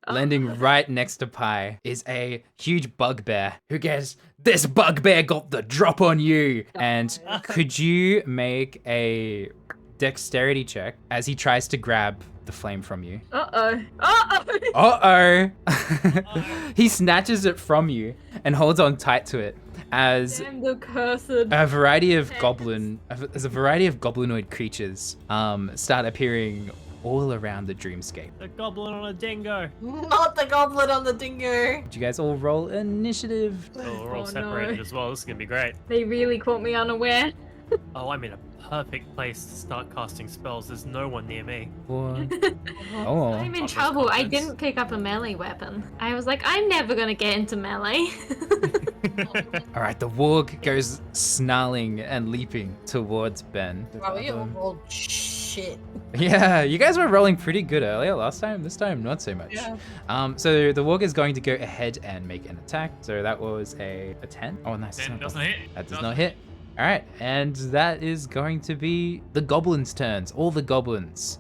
Landing right next to Pi is a huge bugbear who goes, "This bugbear got the drop on you." And could you make a dexterity check as he tries to grab the flame from you? Uh-oh. He snatches it from you and holds on tight to it as Damn the cursed. a variety of goblinoid creatures start appearing all around the dreamscape. The goblin on a dingo. Not the goblin on the dingo. Did you guys all roll initiative? Oh, we're all Oh, separated no. as well. This is gonna be great. They really caught me unaware. Oh, I'm in a perfect place to start casting spells. There's no one near me. 4. Oh. I'm in Office trouble. I confidence. didn't pick up a melee weapon. I was like, I'm never gonna get into melee. All right, the warg goes snarling and leaping towards Ben. Wow, we all rolled shit. Yeah, you guys were rolling pretty good earlier last time. This time, not so much. Yeah. So the warg is going to go ahead and make an attack. So that was a 10. Oh, nice. 10 doesn't hit. That does not hit. All right, and that is going to be the goblins' turns. All the goblins,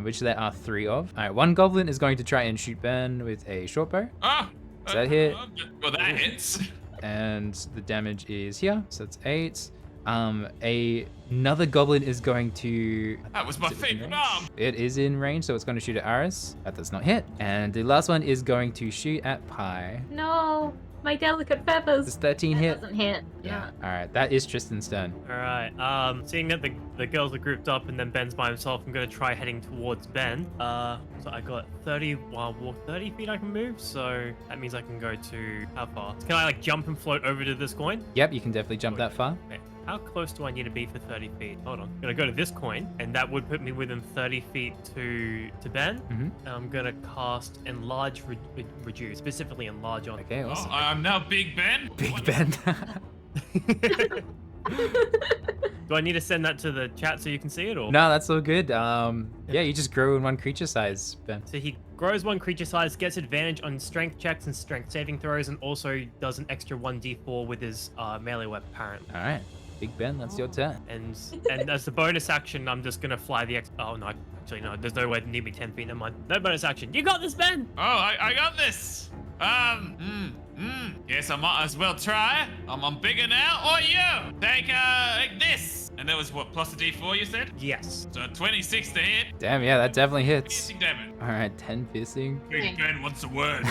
which there are 3 of. All right, one goblin is going to try and shoot Ben with a short bow. Ah! Does that hit? Well, that hits. And the damage is here, so that's 8. Another goblin is going to. That was my Is it in favorite range? arm. It is in range, so it's going to shoot at Aris. That does not hit. And the last one is going to shoot at Pi. No, my delicate feathers. Does 13 That hit? doesn't hit. Yeah. All right, that is Tristan's turn. All right. Seeing that the girls are grouped up and then Ben's by himself, I'm gonna try heading towards Ben. So I got 30. Well, walk 30 feet I can move. So that means I can go to how far? Can I like jump and float over to this coin? Yep, you can definitely jump that far. Okay. How close do I need to be for 30 feet? Hold on. I'm gonna go to this coin, and that would put me within 30 feet to Ben. Mhm. And I'm gonna cast Enlarge Reduce, specifically Enlarge on. Okay, Oh, awesome. I'm now Big Ben. Big Ben. Do I need to send that to the chat so you can see it, or? No, that's all good. Yeah, you just grow in one creature size, Ben. So he grows 1 creature size, gets advantage on strength checks and strength saving throws, and also does an extra 1d4 with his melee weapon, apparently. All right, Big Ben, that's your turn. And as the bonus action, I'm just gonna fly the Oh no, actually no. There's no way to need me 10 feet. Never mind. No bonus action. You got this, Ben. Oh, I got this. Yes, I might as well try. I'm bigger now. Or you take this. And that was what, plus a D4 you said? Yes. So 26 to hit. Damn, yeah, that definitely hits. Piercing damage. All right, 10 piercing. Big Ben wants a word.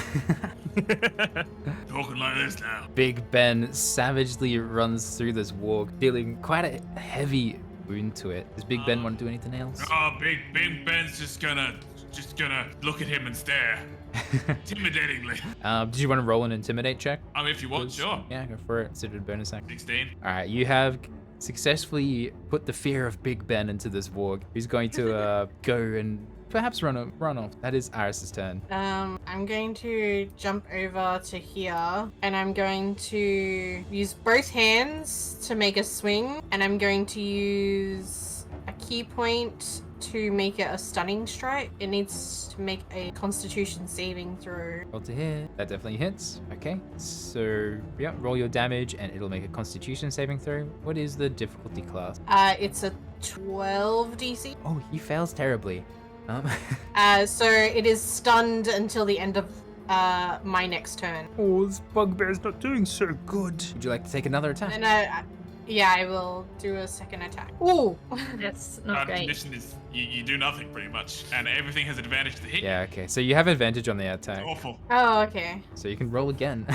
Talking like this now. Big Ben savagely runs through this warg, dealing quite a heavy wound to it. Does Big Ben want to do anything else? Oh, Big Ben's just gonna look at him and stare. Intimidatingly. Did you want to roll an intimidate check? I mean, if you want, sure. Yeah, go for it. Consider it a bonus action. 16. All right, you have successfully put the fear of Big Ben into this warg. He's going to go and perhaps run off. That is Aris's turn. I'm going to jump over to here, and I'm going to use both hands to make a swing, and I'm going to use a key point to make it a stunning strike. It needs to make a Constitution saving throw. Roll to hit. That definitely hits. Okay, so yeah, roll your damage, and it'll make a Constitution saving throw. What is the difficulty class? It's a 12 DC. Oh, he fails terribly. So it is stunned until the end of my next turn. Oh, this bugbear's not doing so good. Would you like to take another attack? And yeah, I will do a second attack. Ooh! That's not great. Condition is you do nothing pretty much, and everything has advantage to hit. Yeah, okay. So you have advantage on the attack. It's awful. Oh, okay. So you can roll again.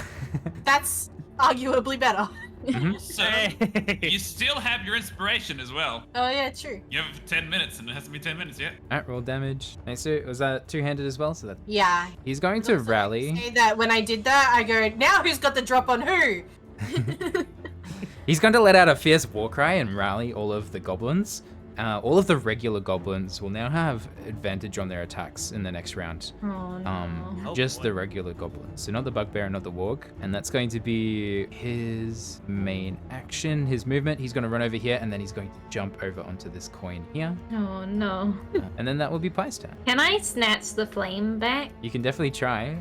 That's arguably better. So you still have your inspiration as well. Oh, yeah, true. You have it for 10 minutes, and it has to be 10 minutes, yeah? Alright, roll damage. Nice. So was that two-handed as well? So that Yeah. he's going to rally. Say that when I did that, I go, now who's got the drop on who? He's going to let out a fierce war cry and rally all of the goblins. All of the regular goblins will now have advantage on their attacks in the next round. Oh no. Just boy. the regular goblins. So not the bugbear, not the warg. And that's going to be his main action, his movement. He's going to run over here, and then he's going to jump over onto this coin here. Oh no. And then that will be Pi's turn. Can I snatch the flame back? You can definitely try,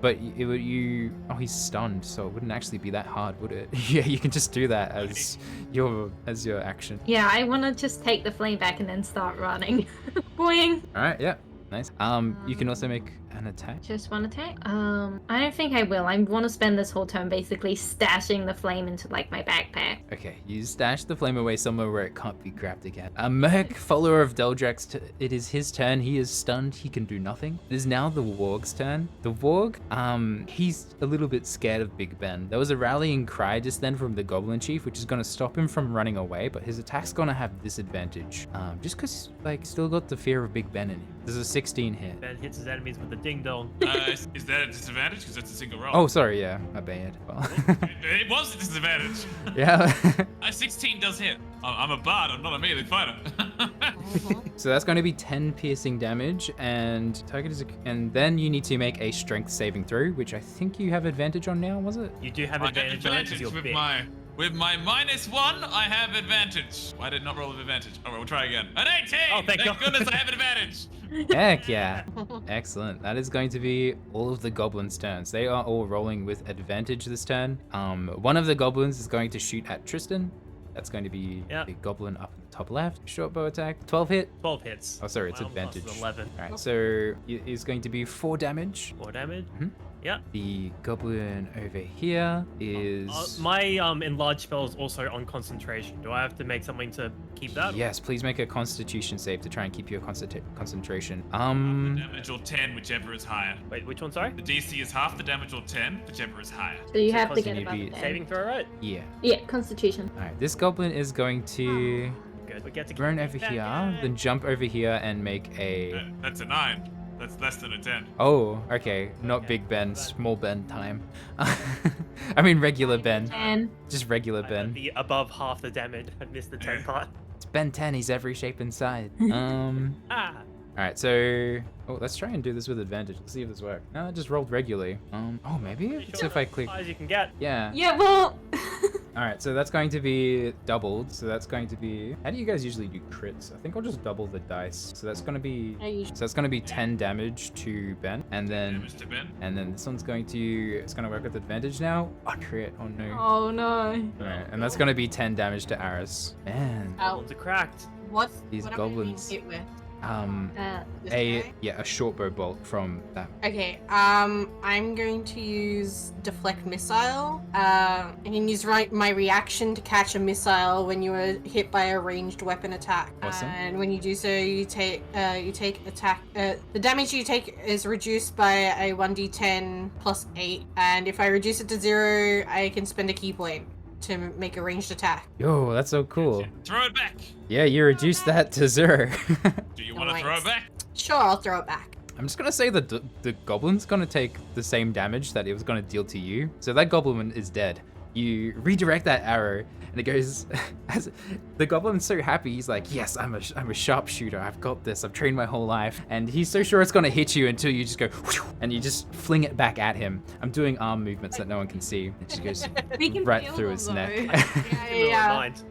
but oh, he's stunned, so it wouldn't actually be that hard, would it? Yeah, you can just do that as your action. Yeah, I want to just take the flame back and then start running. Boing. All right, yeah, nice. You can also make an attack? Just one attack? I don't think I will. I want to spend this whole turn basically stashing the flame into like my backpack. Okay, you stash the flame away somewhere where it can't be grabbed again. Merc, follower of Deldrex, it is his turn. He is stunned. He can do nothing. It is now the Warg's turn. The Warg, he's a little bit scared of Big Ben. There was a rallying cry just then from the Goblin Chief, which is going to stop him from running away, but his attack's going to have disadvantage. Just because, like, still got the fear of Big Ben in him. There's a 16 hit. Ben hits his enemies with a ding dong. Is that a disadvantage? Because that's a single roll. Oh, sorry, yeah, my bad. Well, It was a disadvantage. yeah. 16 does hit. I'm a bard. I'm not a melee fighter. So that's going to be 10 piercing damage, and target is, and then you need to make a strength saving throw, which I think you have advantage on now, was it? You do have I got advantage on it because advantage you're with big. my -1. I have advantage. Why did not roll with advantage? All right, we'll try again. An 18. Oh, thank God. goodness, I have advantage. Heck yeah. Excellent. That is going to be all of the goblins' turns. They are all rolling with advantage this turn. One of the goblins is going to shoot at Tristan. That's going to be the goblin up in the top left. Short bow attack. 12 hit. 12 hits. Oh, sorry, it's Well, plus advantage. 11. All right, so it is going to be 4 damage. 4 damage. Mhm. Yeah. The goblin over here is... My enlarged spell is also on concentration. Do I have to make something to keep that? Yes, please make a constitution save to try and keep your concentration. Damage or 10, whichever is higher. Wait, which one? Sorry. The DC is half the damage or 10, whichever is higher. So you So have to get constantly above be the Saving throw, right? Yeah. Yeah, Constitution. All right, this goblin is going to Good. We get to run keep over that here, guy. then jump over here and make a... That's a 9. That's less than a 10. Oh, okay. Not Big Ben, small Ben time. I mean regular Ben. And Just regular I had Ben. the above half the damage. I missed the 10 part. It's Ben 10, he's every shape and size. Ah. Alright, so... Oh, let's try and do this with advantage. Let's see if this works. No, I just rolled regularly. Oh, maybe? It's if I click... As high as you can get. Yeah. yeah, well, Alright, so that's going to be doubled. So that's going to be... How do you guys usually do crits? I think I'll just double the dice. So that's going to be... I usually- So that's going to be 10 damage to Ben. And then... Damage to Ben. And then this one's going to... It's going to work with advantage now. Oh, crit. Oh, no. oh no. Alright, and that's going to be 10 damage to Aris. Man. Ones are cracked. What? These what goblins. Am I being hit with? This A... guy? Yeah, a short bow bolt from that. Okay, I'm going to use deflect missile. I can use my reaction to catch a missile when you are hit by a ranged weapon attack. Awesome. And when you do so, you take attack. The damage you take is reduced by a 1d10 plus 8, and if I reduce it to 0, I can spend a key point to make a ranged attack. Yo, that's so cool. Throw it back. Yeah, you reduced that to 0. Do you want to throw it back? Sure, I'll throw it back. I'm just gonna say that the goblin's gonna take the same damage that it was gonna deal to you. So that goblin is dead. You redirect that arrow, and it goes. As the goblin's so happy, he's like, "Yes, I'm a sharpshooter. I've got this. I've trained my whole life." And he's so sure it's gonna hit you until you just go, whoosh, and you just fling it back at him. I'm doing arm movements that no one can see. It just goes We can right feel through them, his though. neck. Yeah. Mind.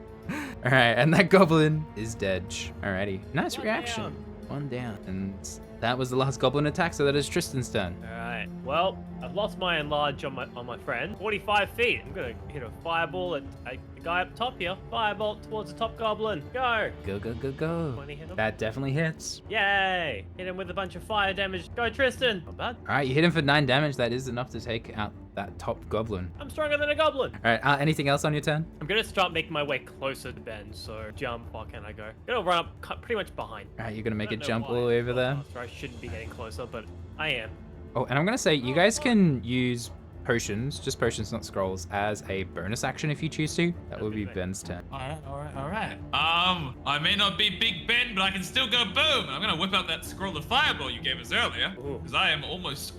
All right, and that goblin is dead. Alrighty, nice One reaction. down. One down, and that was the last goblin attack. So that is Tristan's turn. Alright. Well, I've lost my enlarge on my friend. 45 feet. I'm gonna hit a fireball at the guy up top here. Firebolt towards the top goblin. Go! Go, go, go, go. 20 hit him. That definitely hits. Yay! Hit him with a bunch of fire damage. Go, Tristan! Not bad. All right, you hit him for 9 damage. That is enough to take out that top goblin. I'm stronger than a goblin. All right, anything else on your turn? I'm gonna start making my way closer to Ben. So jump. Far can I go? Gonna run up pretty much behind. All right, you're gonna make I a don't know jump why. all the way over Well, there. I shouldn't be getting closer, but I am. Oh, and I'm gonna say you guys can use potions, just potions, not scrolls, as a bonus action if you choose to. That will be Ben's turn. All right. I may not be Big Ben, but I can still go boom. I'm gonna whip out that scroll of fireball you gave us earlier, Ooh. because I am almost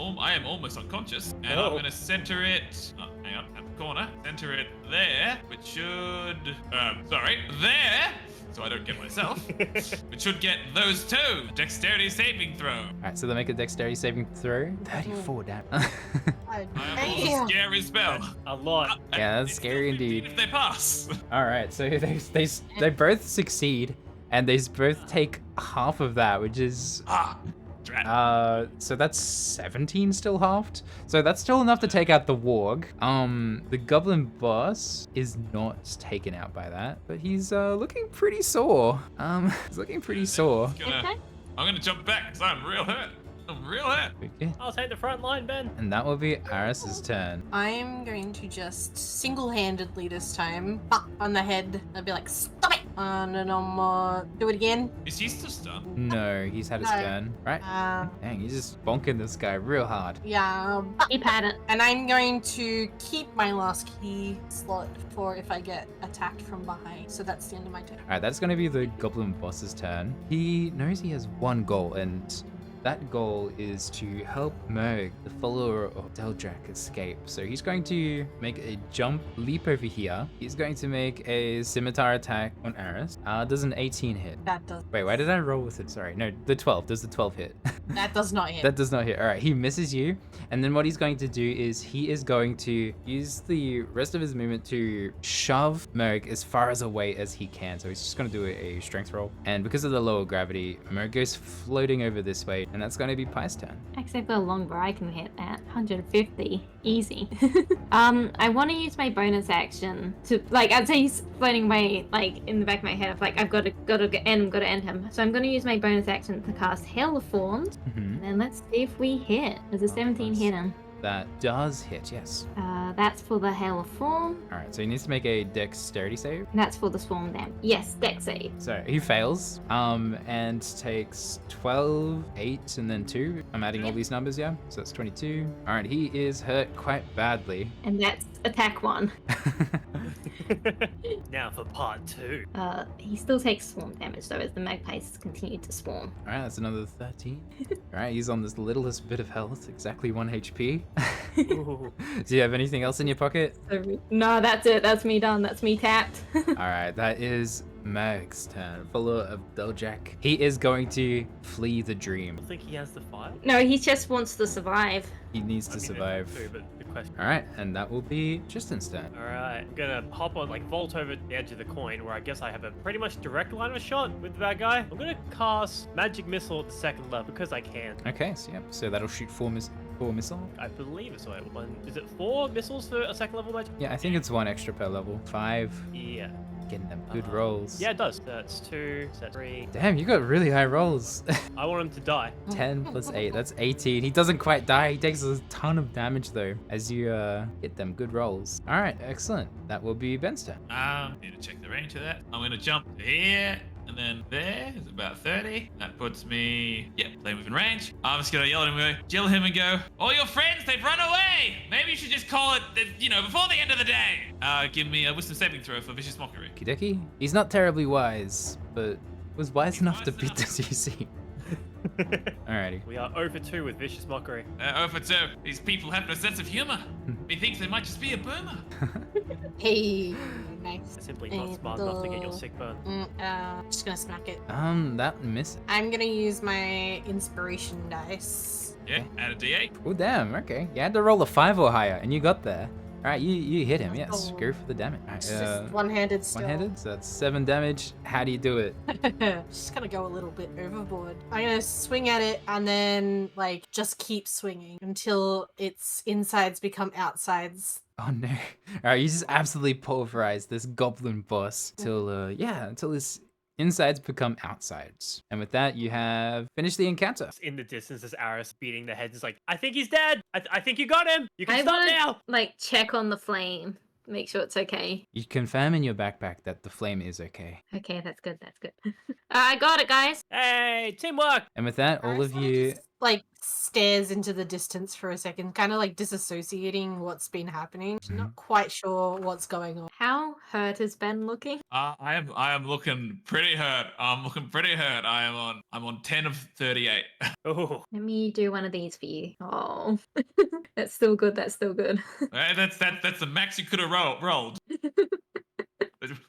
unconscious, and Oh. I'm gonna center it. Oh, hang on, at the corner. Center it there, which should, there. So I don't get myself. Which should get those two. Dexterity saving throw. All right, so they make a dexterity saving throw. 34 damage. I am a scary spell. A lot. Yeah, that's It's scary still 15 indeed. If they pass. All right, so they both succeed, and they both take half of that, which is Drat. so that's 17 still halved. So that's still enough to take out the warg. The goblin boss is not taken out by that, but he's looking pretty sore. He's looking pretty sore. Okay. I'm gonna jump back because I'm real hurt. I'm real hurt. Okay. I'll take the front line, Ben. And that will be Aris's turn. I'm going to just single-handedly this time bop on the head. I'll be like, stop it! And then I'm do it again. Is he still stunned? No, he's had his No. turn, right? Dang, he's just bonking this guy real hard. Yeah. Keep at it. And I'm going to keep my last key slot for if I get attacked from behind. So that's the end of my turn. All right, that's going to be the goblin boss's turn. He knows he has one goal, and that goal is to help Merg, the follower of Deldrak, escape. So he's going to make a jump leap over here. He's going to make a scimitar attack on Aris. Does an 18 hit? That does. Wait, why did I roll with it? Sorry, no, the 12. Does the 12 hit? That does not hit. That does not hit. All right, he misses you. And then what he's going to do is he is going to use the rest of his movement to shove Merg as far as away as he can. So he's just going to do a strength roll. And because of the lower gravity, Merg goes floating over this way. And that's going to be Pie's turn. Actually, I've got a long bow. I can hit that. 150. Easy. I want to use my bonus action to, like, I'd say he's floating away, like, in the back of my head of, like, I've got to end him. So I'm going to use my bonus action to cast Hail of Thorns. And then let's see if we hit. There's a 17 hit him. That does hit, yes. That's for the Hail of Form. All right, so he needs to make a dexterity save. That's for the Swarm Dam. Yes, dex save. So he fails, and takes 12, 8, and then 2. I'm adding all these numbers, yeah? So that's 22. All right, he is hurt quite badly. And that's attack 1. Now for part 2. He still takes swarm damage though as the magpies continue to swarm. All right, that's another 13. All right, he's on this littlest bit of health, exactly 1 HP. Ooh. Do you have anything else in your pocket? No, that's it. That's me done. That's me tapped. All right, that is Mag's turn, follower of Deljak. He is going to flee the dream. I think he has the fight. No, he just wants to survive. He needs to I mean, survive. there's two, but the question. All right, and that will be Tristan's turn. Alright, I'm gonna hop on, like, vault over the edge of the coin where I guess I have a pretty much direct line of shot with that guy. I'm gonna cast Magic Missile at the second level because I can. Okay, so that'll shoot 4 missile. I believe it's like one. Is it 4 missiles for a second level magic? Yeah, I think it's 1 extra per level. 5. Yeah. Getting them good rolls. Yeah, it does. That's 2, that's 3. Damn, you got really high rolls. I want him to die. 10 plus 8, that's 18. He doesn't quite die. He takes a ton of damage though, as you hit them good rolls. All right, excellent. That will be Ben's turn. Need to check the range of that. I'm gonna jump to here. And then there is about 30. That puts me, play within range. I'm just gonna yell at him, jill him and go, all your friends, they've run away. Maybe you should just call it, before the end of the day. Give me a wisdom saving throw for vicious mockery. Kideki? He's not terribly wise, but was wise enough to beat the CC. Alrighty. We are 0 for 2 with Vicious Mockery. 0 for 2. These people have no sense of humor. He thinks they might just be a boomer. Hey, nice. Simply not smart enough to get your sick burn. Just gonna smack it. That misses. I'm gonna use my inspiration dice. Yeah, add a d8. Oh damn, okay. You had to roll a 5 or higher, and you got there. Alright, you hit him, yes. Oh. Go for the damage. Alright, It's just one-handed still. one-handed, so that's 7 damage. How do you do it? Just gonna go a little bit overboard. I'm gonna swing at it and then, like, just keep swinging until its insides become outsides. Oh no. Alright, you just absolutely pulverize this goblin boss till until his insides become outsides. And with that, you have finished the encounter. In the distance, there's Aris beating the head. It's like, I think he's dead. I think you got him. You can I stop wanna, now. like, check on the flame. Make sure it's okay. You confirm in your backpack that the flame is okay. Okay, that's good. That's good. I got it, guys. Hey, teamwork. And with that, all of you... Just, like, stares into the distance for a second, kind of like disassociating what's been happening. Not quite sure what's going on. How hurt has Ben looking? I am looking pretty hurt. I'm on 10 of 38. Oh, Let me do one of these for you. Oh, that's still good. That's still good. That's the max you could have rolled.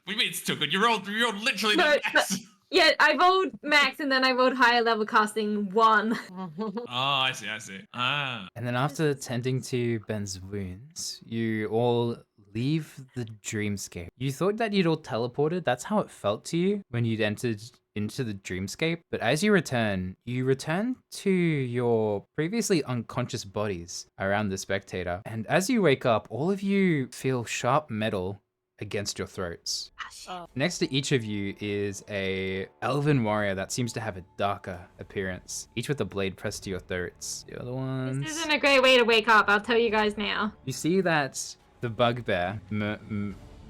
We mean it's still good. You rolled literally No, the max. Yeah, I rolled max and then I rolled higher level casting 1. Oh, I see. Ah. And then after tending to Ben's wounds, you all leave the dreamscape. You thought that you'd all teleported. That's how it felt to you when you'd entered into the dreamscape. But as you return to your previously unconscious bodies around the spectator. And as you wake up, all of you feel sharp metal against your throats. Oh. Next to each of you is a elven warrior that seems to have a darker appearance, each with a blade pressed to your throats. The other ones... This isn't a great way to wake up, I'll tell you guys now. You see that the bugbear,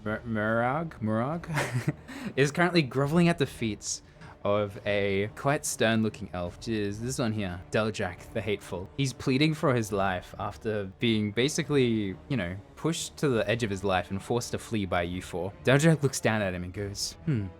Murag, is currently groveling at the feet of a quite stern-looking elf, which is this one here, Deljak the Hateful. He's pleading for his life after being basically, you know, pushed to the edge of his life and forced to flee by you four. Deljak looks down at him and goes,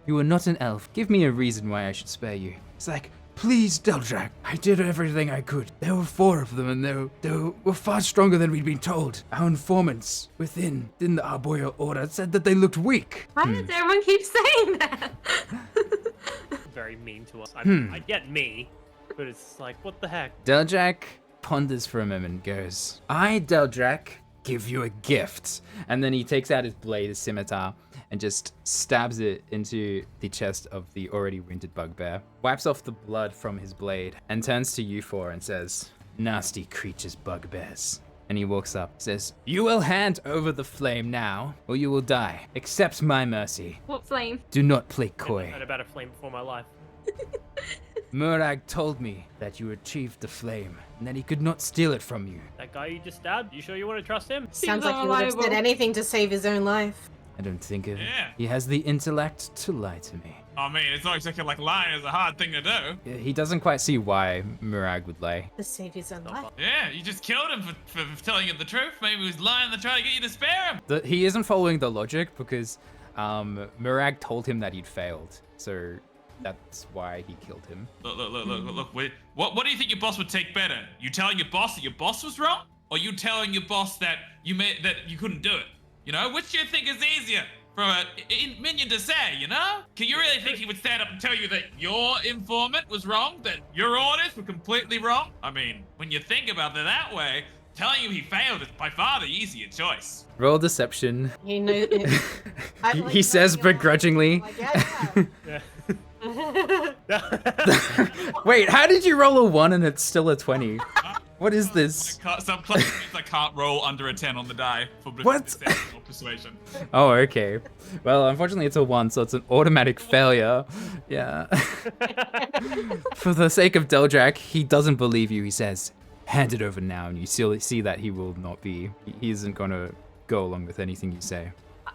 you are not an elf. Give me a reason why I should spare you. It's like, please, Deljak, I did everything I could. There were 4 of them, and they were far stronger than we'd been told. Our informants within the Arboreal Order said that they looked weak. Why does everyone keep saying that? Very mean to us. I get me, but it's like, what the heck? Deljak ponders for a moment and goes, I, Deljak, give you a gift. And then he takes out his blade, his scimitar, and just stabs it into the chest of the already wounded bugbear, wipes off the blood from his blade, and turns to you four and says, nasty creatures, bugbears. And he walks up, says, you will hand over the flame now, or you will die. Accept my mercy. What flame? Do not play I've coy. heard about a flame before my life. Murag told me that you achieved the flame, and that he could not steal it from you. That guy you just stabbed, you sure you want to trust him? Sounds like he would have said unreliable. anything to save his own life. I don't think it. Yeah. He has the intellect to lie to me. I mean, it's not exactly like lying is a hard thing to do. He doesn't quite see why Murag would lie. To save his own life. Yeah, you just killed him for telling you the truth. Maybe he was lying to try to get you to spare him. He isn't following the logic because Murag told him that he'd failed, so that's why he killed him. Look. What do you think your boss would take better? You telling your boss that your boss was wrong, or you telling your boss that you couldn't do it? You know, which do you think is easier for a minion to say? You know, can you really think he would stand up and tell you that your informant was wrong, that your orders were completely wrong? I mean, when you think about it that way, telling you he failed is by far the easier choice. Roll deception. He knows. He says begrudgingly. Like, yeah. Yeah. Wait, how did you roll a 1 and it's still a 20? What is this? I can't roll under a 10 on the die for What? deception or persuasion. Oh, okay. Well, unfortunately it's a 1, so it's an automatic failure. Yeah. For the sake of Deljak, he doesn't believe you. He says, hand it over now, and you see that he will not be. He isn't gonna go along with anything you say.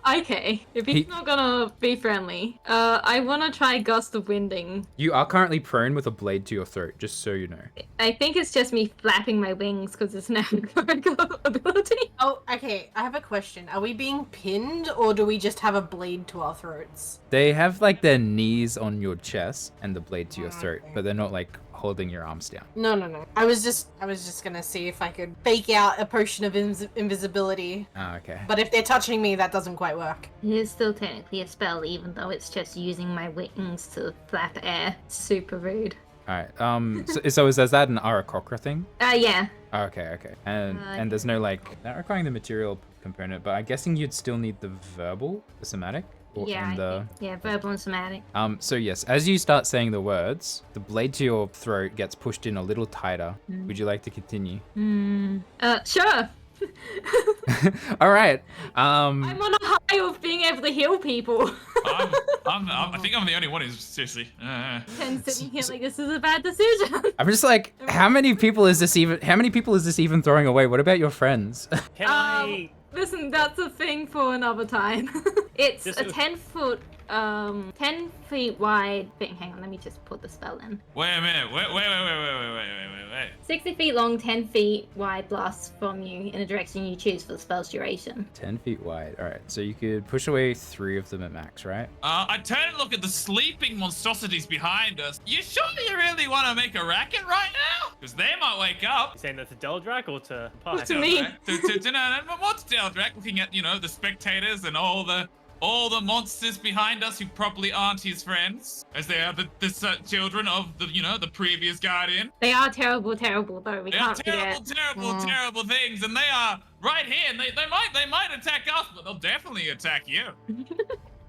Okay, if he's not gonna be friendly, I wanna try Gust of Winding. You are currently prone with a blade to your throat, just so you know. I think it's just me flapping my wings because it's an ability. Oh, okay. I have a question. Are we being pinned, or do we just have a blade to our throats? They have like their knees on your chest and the blade to your throat, Okay. but they're not like holding your arms down. No. I was just gonna see if I could fake out a potion of invisibility. Ah, okay. But if they're touching me, that doesn't quite work. It is still technically a spell, even though it's just using my wings to flap air. Super rude. All right. So is that an Arakokra thing? Yeah. Oh, okay. And there's no like not requiring the material component, but I'm guessing you'd still need the verbal, the somatic. Yeah, And the... yeah, verbal and somatic. So yes, as you start saying the words, the blade to your throat gets pushed in a little tighter. Would you like to continue? Sure. All right. I'm on a high of being able to heal people. I think I'm the only one who's seriously. And sitting here like this is a bad decision. I'm just like, how many people is this even throwing away? What about your friends? Can I? Listen, that's a thing for another time. It's This a is- 10 feet wide thing. Hang on, let me just put the spell in. Wait a minute. Wait. 60 feet long, 10 feet wide blast from you in a direction you choose for the spell's duration. 10 feet wide. All right. So you could push away 3 of them at max, right? I turn and look at the sleeping monstrosities behind us. You sure you really want to make a racket right now? Because they might wake up. You saying that to Deldrak or to Pike? To me. What's Deldrak looking at, the spectators and all the monsters behind us who probably aren't his friends, as they are the children of the previous guardian. They are terrible, though. We They are can't forget. terrible things, and they are right here. And they might attack us, but they'll definitely attack you.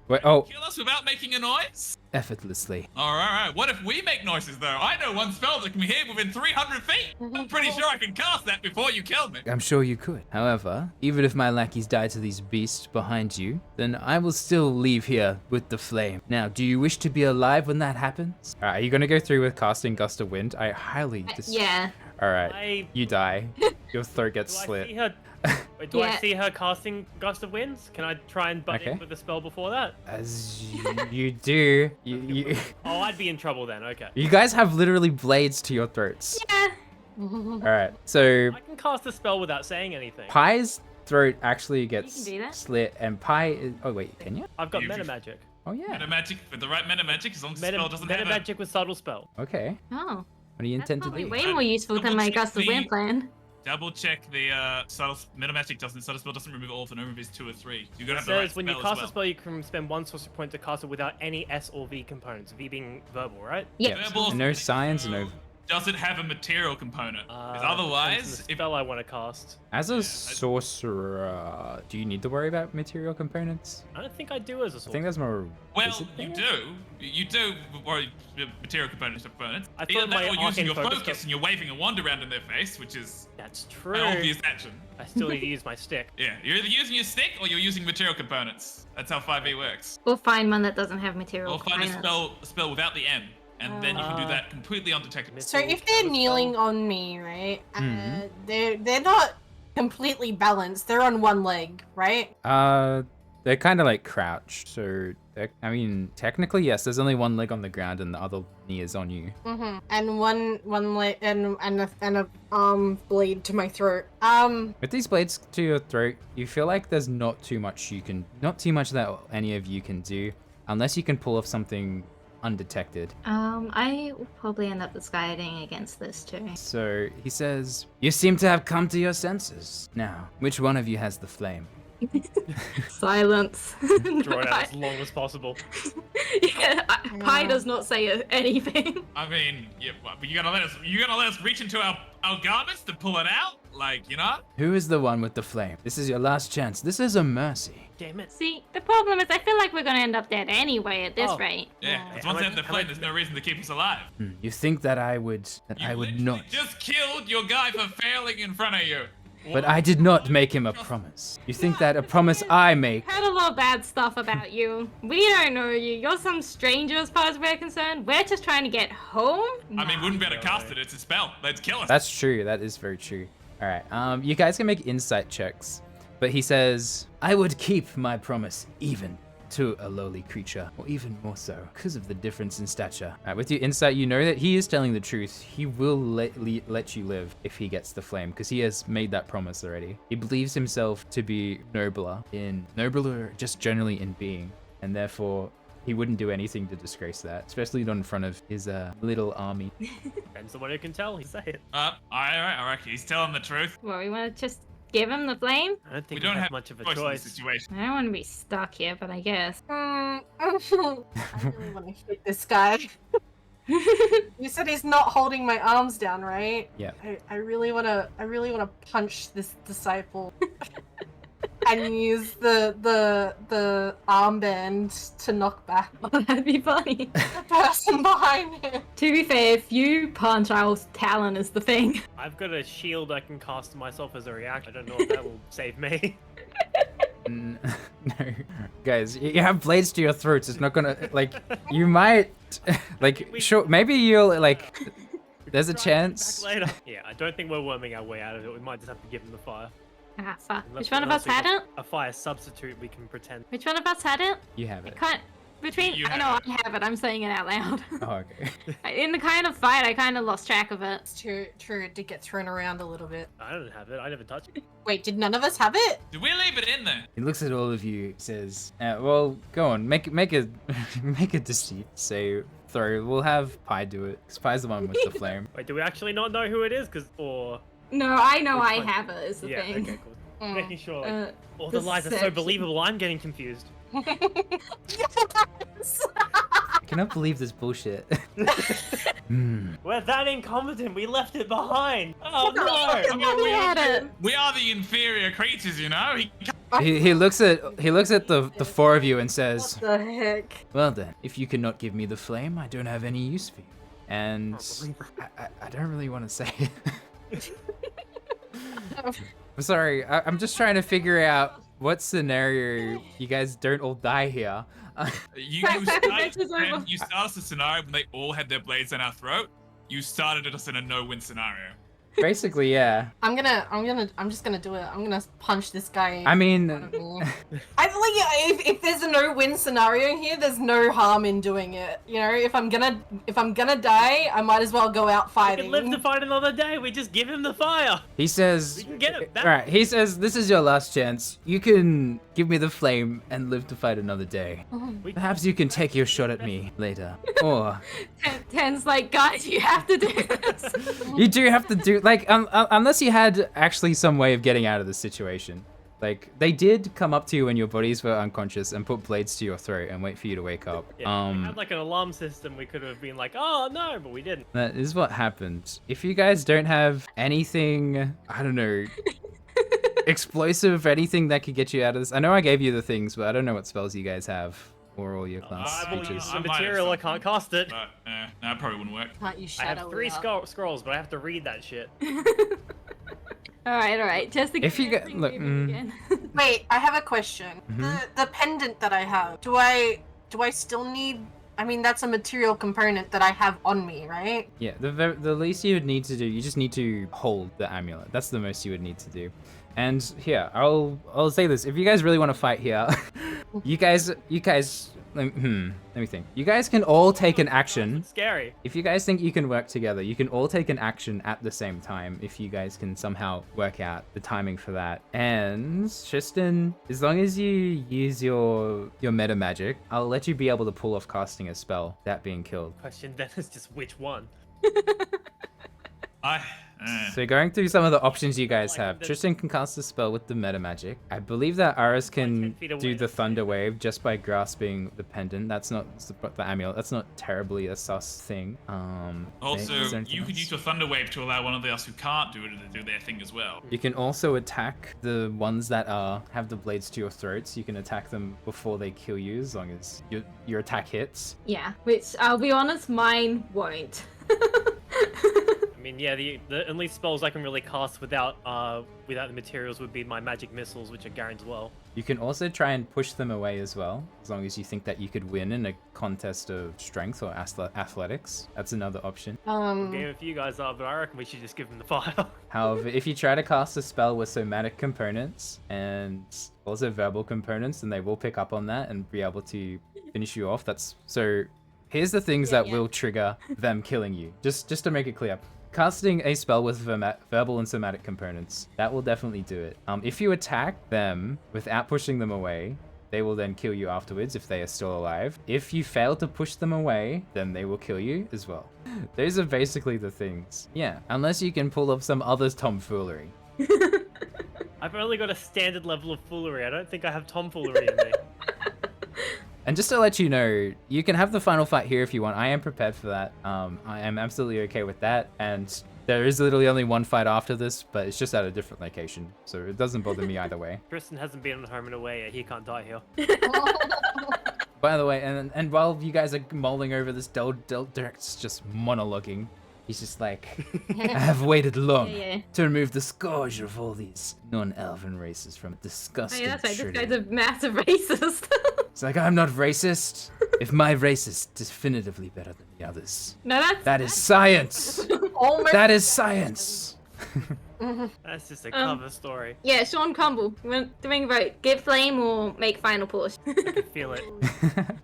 Wait. Oh. Kill us without making a noise. effortlessly. All right. What if we make noises though? I know one spell that can be hit within 300 feet. I'm pretty sure I can cast that before you kill me. I'm sure you could. However, even if my lackeys die to these beasts behind you, then I will still leave here with the flame. Now, do you wish to be alive when that happens? All right, are you gonna go through with casting Gust of Wind? I highly Yeah. All right, you die. Your throat gets Do I slit. see her? Wait, do I Yeah. see her casting Gust of Winds? Can I try and butt Okay. in with the spell before that? As you do, you Oh, I'd be in trouble then. Okay. you guys have literally blades to your throats. Yeah. All right, so I can cast a spell without saying anything. Pie's throat actually gets do that. slit, and Pie is. Oh wait, can you? I've got You meta just- magic. Oh yeah. Meta magic with the right meta magic, as long as the spell doesn't Meta have magic with subtle spell. Okay. Oh. What do you That's intend to probably do? way more useful than my Double-check Gust of Wind the- plan. Double check the subtle meta magic doesn't subtle spell doesn't remove all of the removes 2 or 3. You gotta It have the right says when you spell cast as a well. spell, you can spend 1 sorcery point to cast it without any S or V components. V being verbal, right? Yeah. Verbal, And no signs, so no. Does it have a material component? Because Depends on otherwise, the if spell I want to cast. As a sorcerer, do you need to worry about material components? I don't think I do as a I sorcerer. think that's more. well, wizard you thing? do worry material components. I Either thought that my or using your arcane focus focus and you're waving a wand around in their face, which is That's an true. obvious action. I still need to use my stick. Yeah, you're either using your stick or you're using material components. That's how 5e works. We'll find one that doesn't have material Or find a components. spell without the M, and then you can do Ah. that completely undetected. So if they're kneeling on me, right? Mhm. They're not completely balanced. They're on one leg, right? They're kind of like crouched, so I mean, technically yes. There's only one leg on the ground, and the other knee is on you. Mm-hmm. And one leg and a blade to my throat. With these blades to your throat, you feel like there's not too much that any of you can do, unless you can pull off something undetected. I will probably end up disguising against this too. So he says, "You seem to have come to your senses. Now, which one of you has the flame?" Silence. Draw it out as long as possible. Yeah, Pi does not say anything. I mean, yeah, but you gotta let us reach into our garments to pull it out, like, you know? Who is the one with the flame? This is your last chance. This is a mercy. Damn it. See, the problem is I feel like we're gonna end up dead anyway at this Oh. rate. Yeah, Yeah. as long as they have the Am I- flame, there's no reason to keep us alive. You think that I would You literally not. just killed your guy for failing in front of you. But I did not make him a promise. You think that a promise I make? Heard a lot of bad stuff about you. We don't know you. You're some stranger as far as we're concerned. We're just trying to get home. I mean, wouldn't be able to cast it. It's a spell. Let's kill us. That's true. That is very true. All right. You guys can make insight checks. But he says, "I would keep my promise even to a lowly creature, or even more so, because of the difference in stature." All right, with your insight, you know that he is telling the truth. He will let you live if he gets the flame, because he has made that promise already. He believes himself to be nobler just generally in being, and therefore he wouldn't do anything to disgrace that, especially not in front of his little army. Ben's the one who can tell. He say it. All right, all right. He's telling the truth. Well, we want to just give him the flame? I don't think We don't have much of a choice in this choice. situation. I don't want to be stuck here, but I guess. I really want to hit this guy. You said he's not holding my arms down, right? Yeah. I really wanna punch this disciple. And use the armband to knock back That'd be funny. the person behind him. To be fair, if you punch, I'll talon is the thing. I've got a shield I can cast to myself as a reaction. I don't know if that will save me. No, guys, you have blades to your throats. It's not gonna like. You might like. Sure, maybe you'll like. There's a Back chance. later. Yeah, I don't think we're worming our way out of it. We might just have to give him the fire. Ah, fuck. Unless Which one of us we've had got it? A fire substitute we can pretend. Which one of us had it? You have it. Can't. Between. You I know have I have it. I'm saying it out loud. Oh, okay. In the kind of fight, I kind of lost track of it. It's true, it did get thrown around a little bit. I don't have it. I never touched it. Wait, did none of us have it? Did we leave it in there? He looks at all of you. Says, "Well, go on. Make a make a deceit. Say throw. We'll have Pi do it. 'Cause Pi's the one with the flame." Wait, do we actually not know who it is? Or No, I know It's I fine. have it. Is the yeah, thing. okay, cool. Mm. Making sure. Like, Uh, all the lies are so deception. believable. I'm getting confused. Yes! I cannot believe this bullshit. We're that incompetent. We left it behind. Oh No. no! I mean, we had it. we are the inferior creatures, you know? He can't He looks at the four of you and says, What the heck? "Well then, if you cannot give me the flame, I don't have any use for you." And I don't really want to say it. I'm sorry. I'm just trying to figure out what scenario you guys don't all die here. You This is over. started us a scenario when they all had their blades in our throat. You started us in a no-win scenario. Basically, yeah. I'm just gonna do it. I'm gonna punch this guy. I mean, I like if there's a no-win scenario here, there's no harm in doing it. You know, if I'm gonna die, I might as well go out We fighting. can live to fight another day. We just give him the fire. he says, We can get it back. all right. He says, "This is your last chance. You can give me the flame and live to fight another day. We- Perhaps you can take your shot at me later, or Ten's like, guys, you have to do this. you do have to do like unless you had actually some way of getting out of this situation." Like, they did come up to you when your bodies were unconscious and put blades to your throat and wait for you to wake up. Yeah, if we had like an alarm system, we could have been like, oh no, but we didn't. That is what happened. If you guys don't have anything, I don't know, explosive, anything that could get you out of this. I know I gave you the things, but I don't know what spells you guys have or all your class I will features. use I the might have material. I something. can't cast it. But no, it probably wouldn't work. Can't you I have shadow 3 it up? scrolls, but I have to read that shit. All right. Just to If you get get- look, again. Wait, I have a question. Mhm. The pendant that I have, do I still need? I mean, that's a material component that I have on me, right? Yeah, the least you would need to do, you just need to hold the amulet. That's the most you would need to do. And here, I'll say this: if you guys really want to fight here, you guys, let me think. You guys can all take an action. It's scary. If you guys think you can work together, you can all take an action at the same time if you guys can somehow work out the timing for that. And Tristan, as long as you use your meta magic, I'll let you be able to pull off casting a spell without being killed. Question then is just which one. So going through some of the options you guys Like, have, the- Tristan can cast a spell with the meta magic. I believe that Aris 10 can feet away, do the that's thunder safe. wave just by grasping the pendant. That's not the amulet. That's not terribly a sus thing. Also, is there anything you could else? use your Thunder Wave to allow one of us who can't do it to do their thing as well. You can also attack the ones that have the blades to your throats. You can attack them before they kill you, as long as your attack hits. Yeah, which I'll be honest, mine won't. I mean, yeah, the only spells I can really cast without the materials would be my magic missiles, which are Garen's well. You can also try and push them away as well, as long as you think that you could win in a contest of strength or athletics. That's another option. Game if you guys are, but I reckon we should just give them the fire. However, if you try to cast a spell with somatic components and also verbal components, then they will pick up on that and be able to finish you off. So here's the things that will trigger them killing you. Just to make it clear. Casting a spell with verbal and somatic components, that will definitely do it. If you attack them without pushing them away, they will then kill you afterwards if they are still alive. If you fail to push them away, then they will kill you as well. Those are basically the things. Yeah, unless you can pull off some other tomfoolery. I've only got a standard level of foolery. I don't think I have tomfoolery in me. And just to let you know, you can have the final fight here if you want. I am prepared for that. I am absolutely okay with that. And there is literally only one fight after this, but it's just at a different location. So it doesn't bother me either way. Tristan hasn't been on home and away yet. He can't die here. By the way, and while you guys are mulling over this, Derek's just monologuing. He's just like, I have waited long Yeah. to remove the scourge of all these non-elven races from a Oh, disgusting yeah, that's right. This trinity. guy's a massive racist. It's like, I'm not racist. If my race is definitively better than the others. No, That is science. Oh my That is science. That's just a cover story. Yeah, Sean Cumble. You want to make a vote? Get flame or make final push? I can feel it.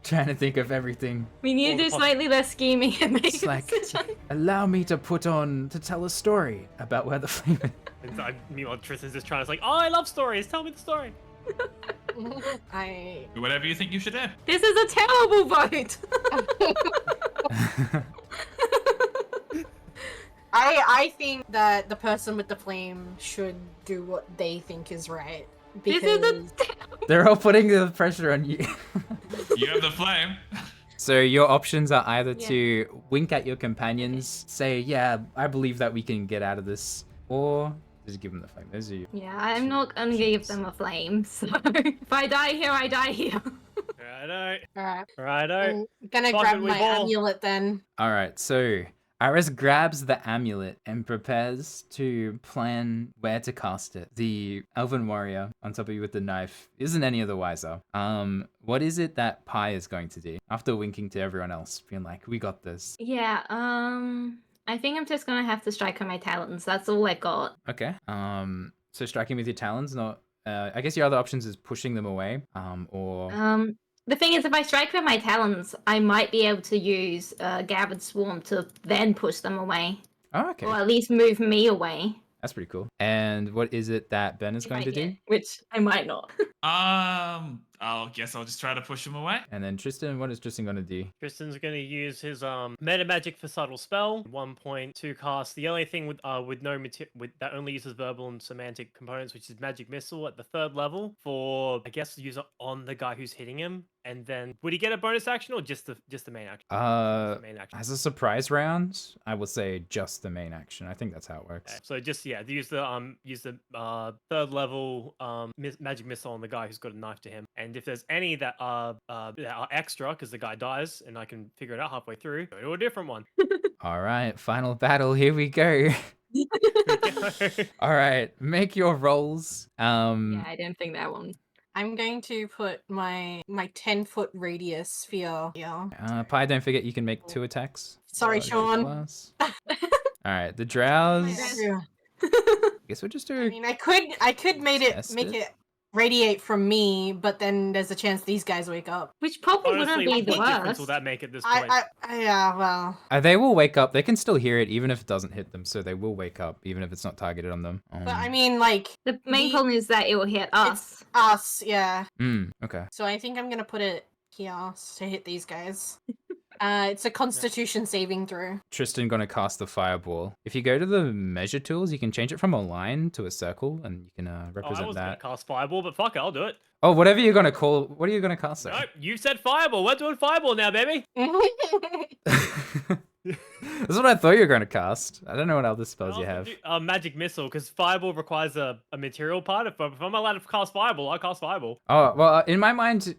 Trying to think of everything. We need to do slightly less scheming and make It's a like, decision. allow me to tell a story about where the flame is. And meanwhile, Tristan's just trying to like, oh, I love stories. Tell me the story. I Do whatever you think you should do. This is a terrible vote. I think that the person with the flame should do what they think is right. This Because is a They're all putting the pressure on you. You have the flame. So your options are either Yeah. to wink at your companions, say, yeah, I believe that we can get out of this, or Just give them the flame. Those are you. Yeah, I'm not gonna give them a flame, so if I die here, I die here. Righto. Alright. Righto. I'm gonna Fuck grab it, we my ball. amulet then. All right, so Iris grabs the amulet and prepares to plan where to cast it. The elven warrior on top of you with the knife isn't any of the wiser. What is it that Pi is going to do after winking to everyone else, being like, "We got this." Yeah, I think I'm just gonna have to strike on my talons. That's all I got. Okay. So striking with your talons, not. I guess your other options is pushing them away. Or The thing is, if I strike with my talons, I might be able to use Gathered Swarm to then push them away. oh, okay, Or at least move me away. that's pretty cool. And what is it that Ben is if going I to do? get- Which I might not. I'll guess I'll just try to push him away. And then Tristan, what is Tristan going to do? Tristan's gonna use his meta magic for subtle spell. 1 point to cast. The only thing with no with that only uses verbal and semantic components, which is magic missile at the 3rd level for I guess use it on the guy who's hitting him. And then would he get a bonus action or just the main action? Just the main action. As a surprise round, I would say just the main action. I think that's how it works. Okay, so just use the 3rd level magic missile on the guy who's got a knife to him. And if there's any that are extra because the guy dies and I can figure it out halfway through, go to a different one. All right, final battle. Here we go. All right, make your rolls. Yeah, I didn't think that one. I'm going to put my 10-foot radius sphere here. Pi, don't forget you can make 2 attacks. Sorry, Sean. Plus. All right, the drows. Yeah. I guess we'll just I do. mean, I could make Test it it. radiate from me, but then there's a chance these guys wake up. Which probably Honestly, wouldn't be the what difference worst. will that make at this point? Yeah, well, They will wake up. They can still hear it even if it doesn't hit them. So they will wake up even if it's not targeted on them. but I mean, like, The main the- problem is that it will hit us. us, yeah. Okay. So I think I'm gonna put it here to hit these guys. It's a Constitution saving throw. Tristan gonna cast the fireball. If you go to the measure tools, you can change it from a line to a circle, and you can I represent was that. gonna cast fireball, but fuck it, I'll do it. Oh, whatever you're gonna call. What are you gonna cast? No, you said fireball. We're doing fireball now, baby. That's what I thought you were gonna cast. I don't know what other spells you have. Magic missile, because fireball requires a material part. If I'm allowed to cast fireball, I cast fireball. Oh well, in my mind,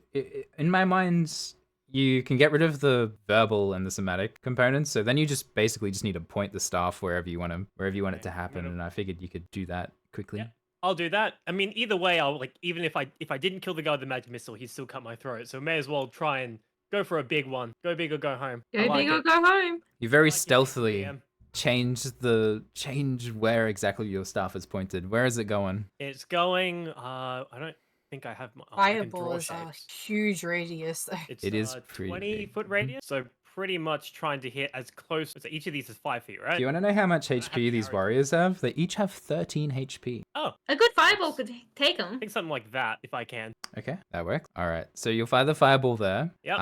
you can get rid of the verbal and the somatic components. So then you just basically just need to point the staff wherever you want it to happen. And I figured you could do that quickly. Yeah. I'll do that. I mean, either way, even if I didn't kill the guy with the magic missile, he'd still cut my throat. So may as well try and go for a big one. Go big or go home. I Go like big or it. go home. You very I like it. stealthily Yeah. change where exactly your staff is pointed. Where is it going? It's going. I don't think I have my. I can Fireball draw is a shapes. huge radius. It's, It is pretty 20-foot big. radius, so pretty much trying to hit as close. So each of these is 5 feet, right? Do you want to know how much have HP these arrows. warriors have? They each have 13 HP. Oh, A good fireball could take I them. think something like that if I can. Okay, that works. All right, so you'll fire the fireball there. Yep.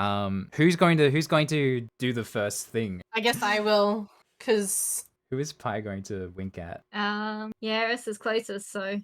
Who's going to do the first thing? I guess I will, because Who is Pi going to wink at? Yeah, Eris is closest, so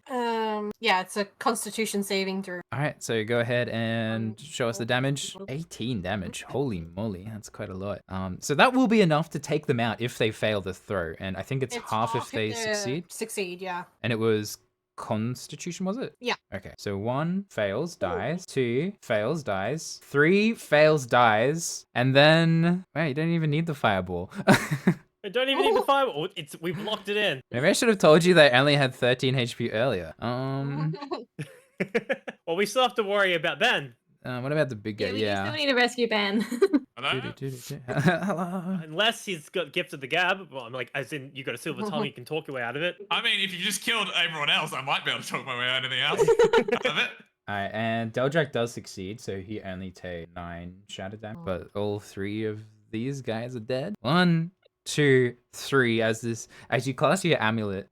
yeah, it's a Constitution saving throw. All right, so go ahead and show us the damage. 18 damage. Holy moly, that's quite a lot. So that will be enough to take them out if they fail the throw, and I think it's half if they succeed. Succeed, yeah. And it was Constitution, was it? Yeah. Okay, so 1 fails, dies. 2 fails, dies. 3 fails, dies. And then, wait, you don't even need the fireball. I don't even need the fireball. We've locked it in. Maybe I should have told you they only had 13 HP earlier. Well, we still have to worry about Ben. What about the big guy? yeah, we Yeah. still need to rescue Ben. Hello? Hello. Unless he's got Gift of the Gab. Well, I'm like, as in, you got a silver tongue, you can talk your way out of it. I mean, if you just killed everyone else, I might be able to talk my way out of anything else. Out of it. Alright, and Deldrak does succeed, so he only takes 9 shatter damage. But all 3 of these guys are dead. 1, 2, 3. As you cast your amulet,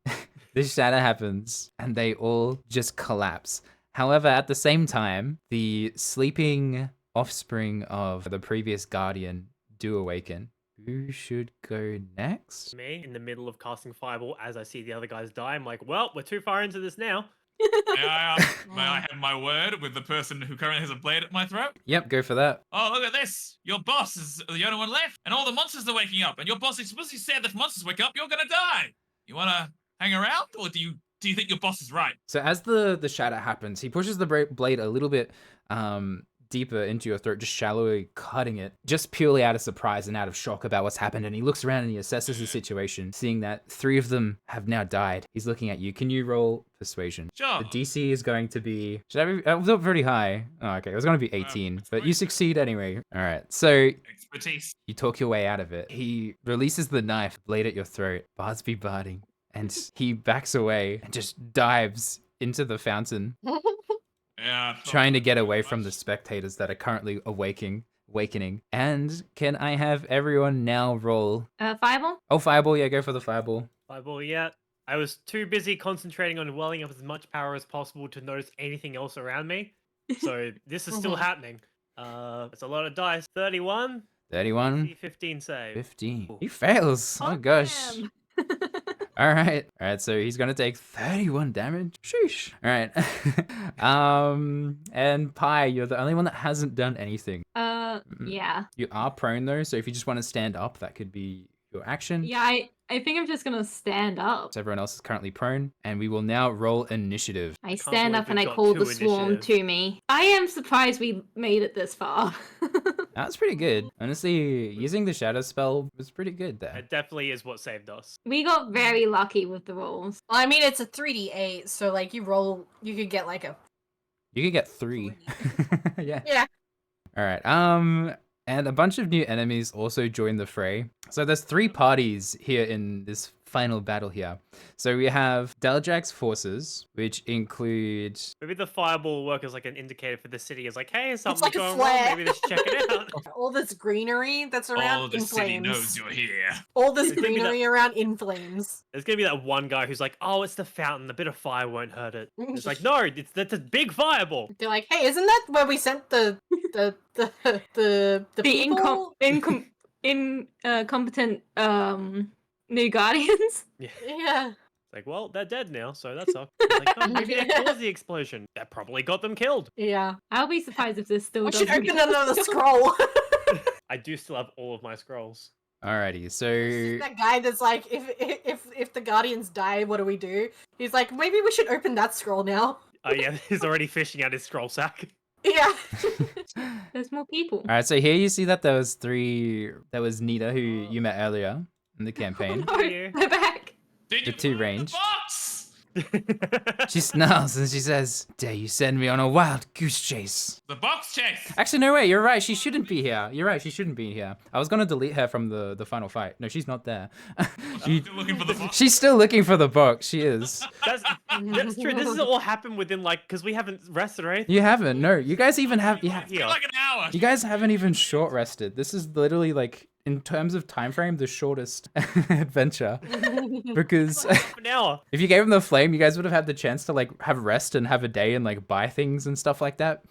this shatter happens, and they all just collapse. However, at the same time, the sleeping offspring of the previous guardian do awaken. Who should go next? Me, in the middle of casting fireball, as I see the other guys die, I'm like, well, we're too far into this now. May I have my word with the person who currently has a blade at my throat? Yep, go for that. Oh, look at this. Your boss is the only one left, and all the monsters are waking up. And your boss explicitly said that if monsters wake up, you're gonna die. You wanna hang around, or do you do you think your boss is right? So as the shatter happens, he pushes the blade a little bit deeper into your throat, just shallowly cutting it, just purely out of surprise and out of shock about what's happened. And he looks around and he assesses the situation, seeing that 3 of them have now died. He's looking at you. Can you roll persuasion? Sure. The DC is going to be... Should I be... It was up pretty high. Oh, okay. It was going to be 18, but you succeed anyway. All right. So Expertise. you talk your way out of it. He releases the knife, blade at your throat. Bards be barding. And he backs away and just dives into the fountain, Yeah. trying to get away from the spectators that are currently awakening. And can I have everyone now roll? Fireball? Oh, fireball. Yeah, go for the fireball. Fireball, yeah. I was too busy concentrating on welling up as much power as possible to notice anything else around me. So this is still happening. It's a lot of dice. 31. 31. 15 save. 15. He fails. Oh, gosh. Damn. All right. So he's going to take 31 damage. Sheesh. All right. And Pi, you're the only one that hasn't done anything. Yeah. You are prone though, so if you just want to stand up, that could be your action. Yeah, I think I'm just gonna stand up. So everyone else is currently prone, and we will now roll initiative. I stand believe up and I we've got call 2 the swarm initiative. to me. I am surprised we made it this far. That's pretty good. Honestly, using the shadow spell was pretty good there. It definitely is what saved us. We got very lucky with the rolls. Well, I mean, it's a 3d8, so like you could get like a. You could get 3. Yeah. Yeah. All right. And a bunch of new enemies also join the fray. So there's 3 parties here in this final battle here. So we have Daljak's forces, which include... Maybe the fireball will work as like an indicator for the city. It's like, hey, something's like a going flare. wrong. Maybe they should check it out. All this greenery that's around All the in city flames. knows you're here. All this It's gonna be that- greenery around in flames. There's gonna be that one guy who's like, oh, it's the fountain. A bit of fire won't hurt it. It's like, no, that's a big fireball. They're like, hey, isn't that where we sent the people? Incompetent new guardians. Yeah. Yeah. It's like, well, they're dead now, so that sucks. It's like, oh, maybe they caused the explosion. That probably got them killed. Yeah. I'll be surprised if this still We doesn't. should open another scroll. I do still have all of my scrolls. Alrighty, so... That guy that's like, if the guardians die, what do we do? He's like, maybe we should open that scroll now. Oh yeah, he's already fishing out his scroll sack. Yeah. There's more people. Alright, so here you see that there was 3... There was Nita, who you met earlier in the campaign. No, Yeah. they're back. Did The you 2 move the range. box? She snarls and she says, dare you send me on a wild goose chase? The box chase. Actually, no, wait, you're right. She shouldn't be here. You're right, she shouldn't be here. I was going to delete her from the final fight. No, she's not there. I'm still looking for the box. She's still looking for the box. She is. That's true. This has all happened within like, because we haven't rested or anything. You haven't. No, you guys even have... Yeah. It's been like an hour. You guys haven't even short rested. This is literally like, in terms of time frame, the shortest adventure. Because Half an hour. if you gave him the flame, you guys would have had the chance to like have rest and have a day and like buy things and stuff like that.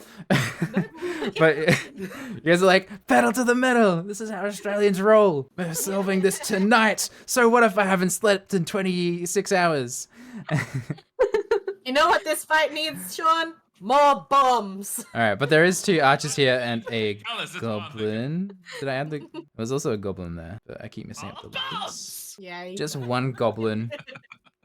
But you guys are like, pedal to the metal. This is how Australians roll. We're solving this tonight. So what if I haven't slept in 26 hours? You know what this fight needs, Sean? More bombs. All right, but there is 2 archers here and a Alice, that's what I'm thinking. goblin. Did I add the... There was also a goblin there, but I keep missing up the letters. Bombs. Yeah. Just 1 goblin.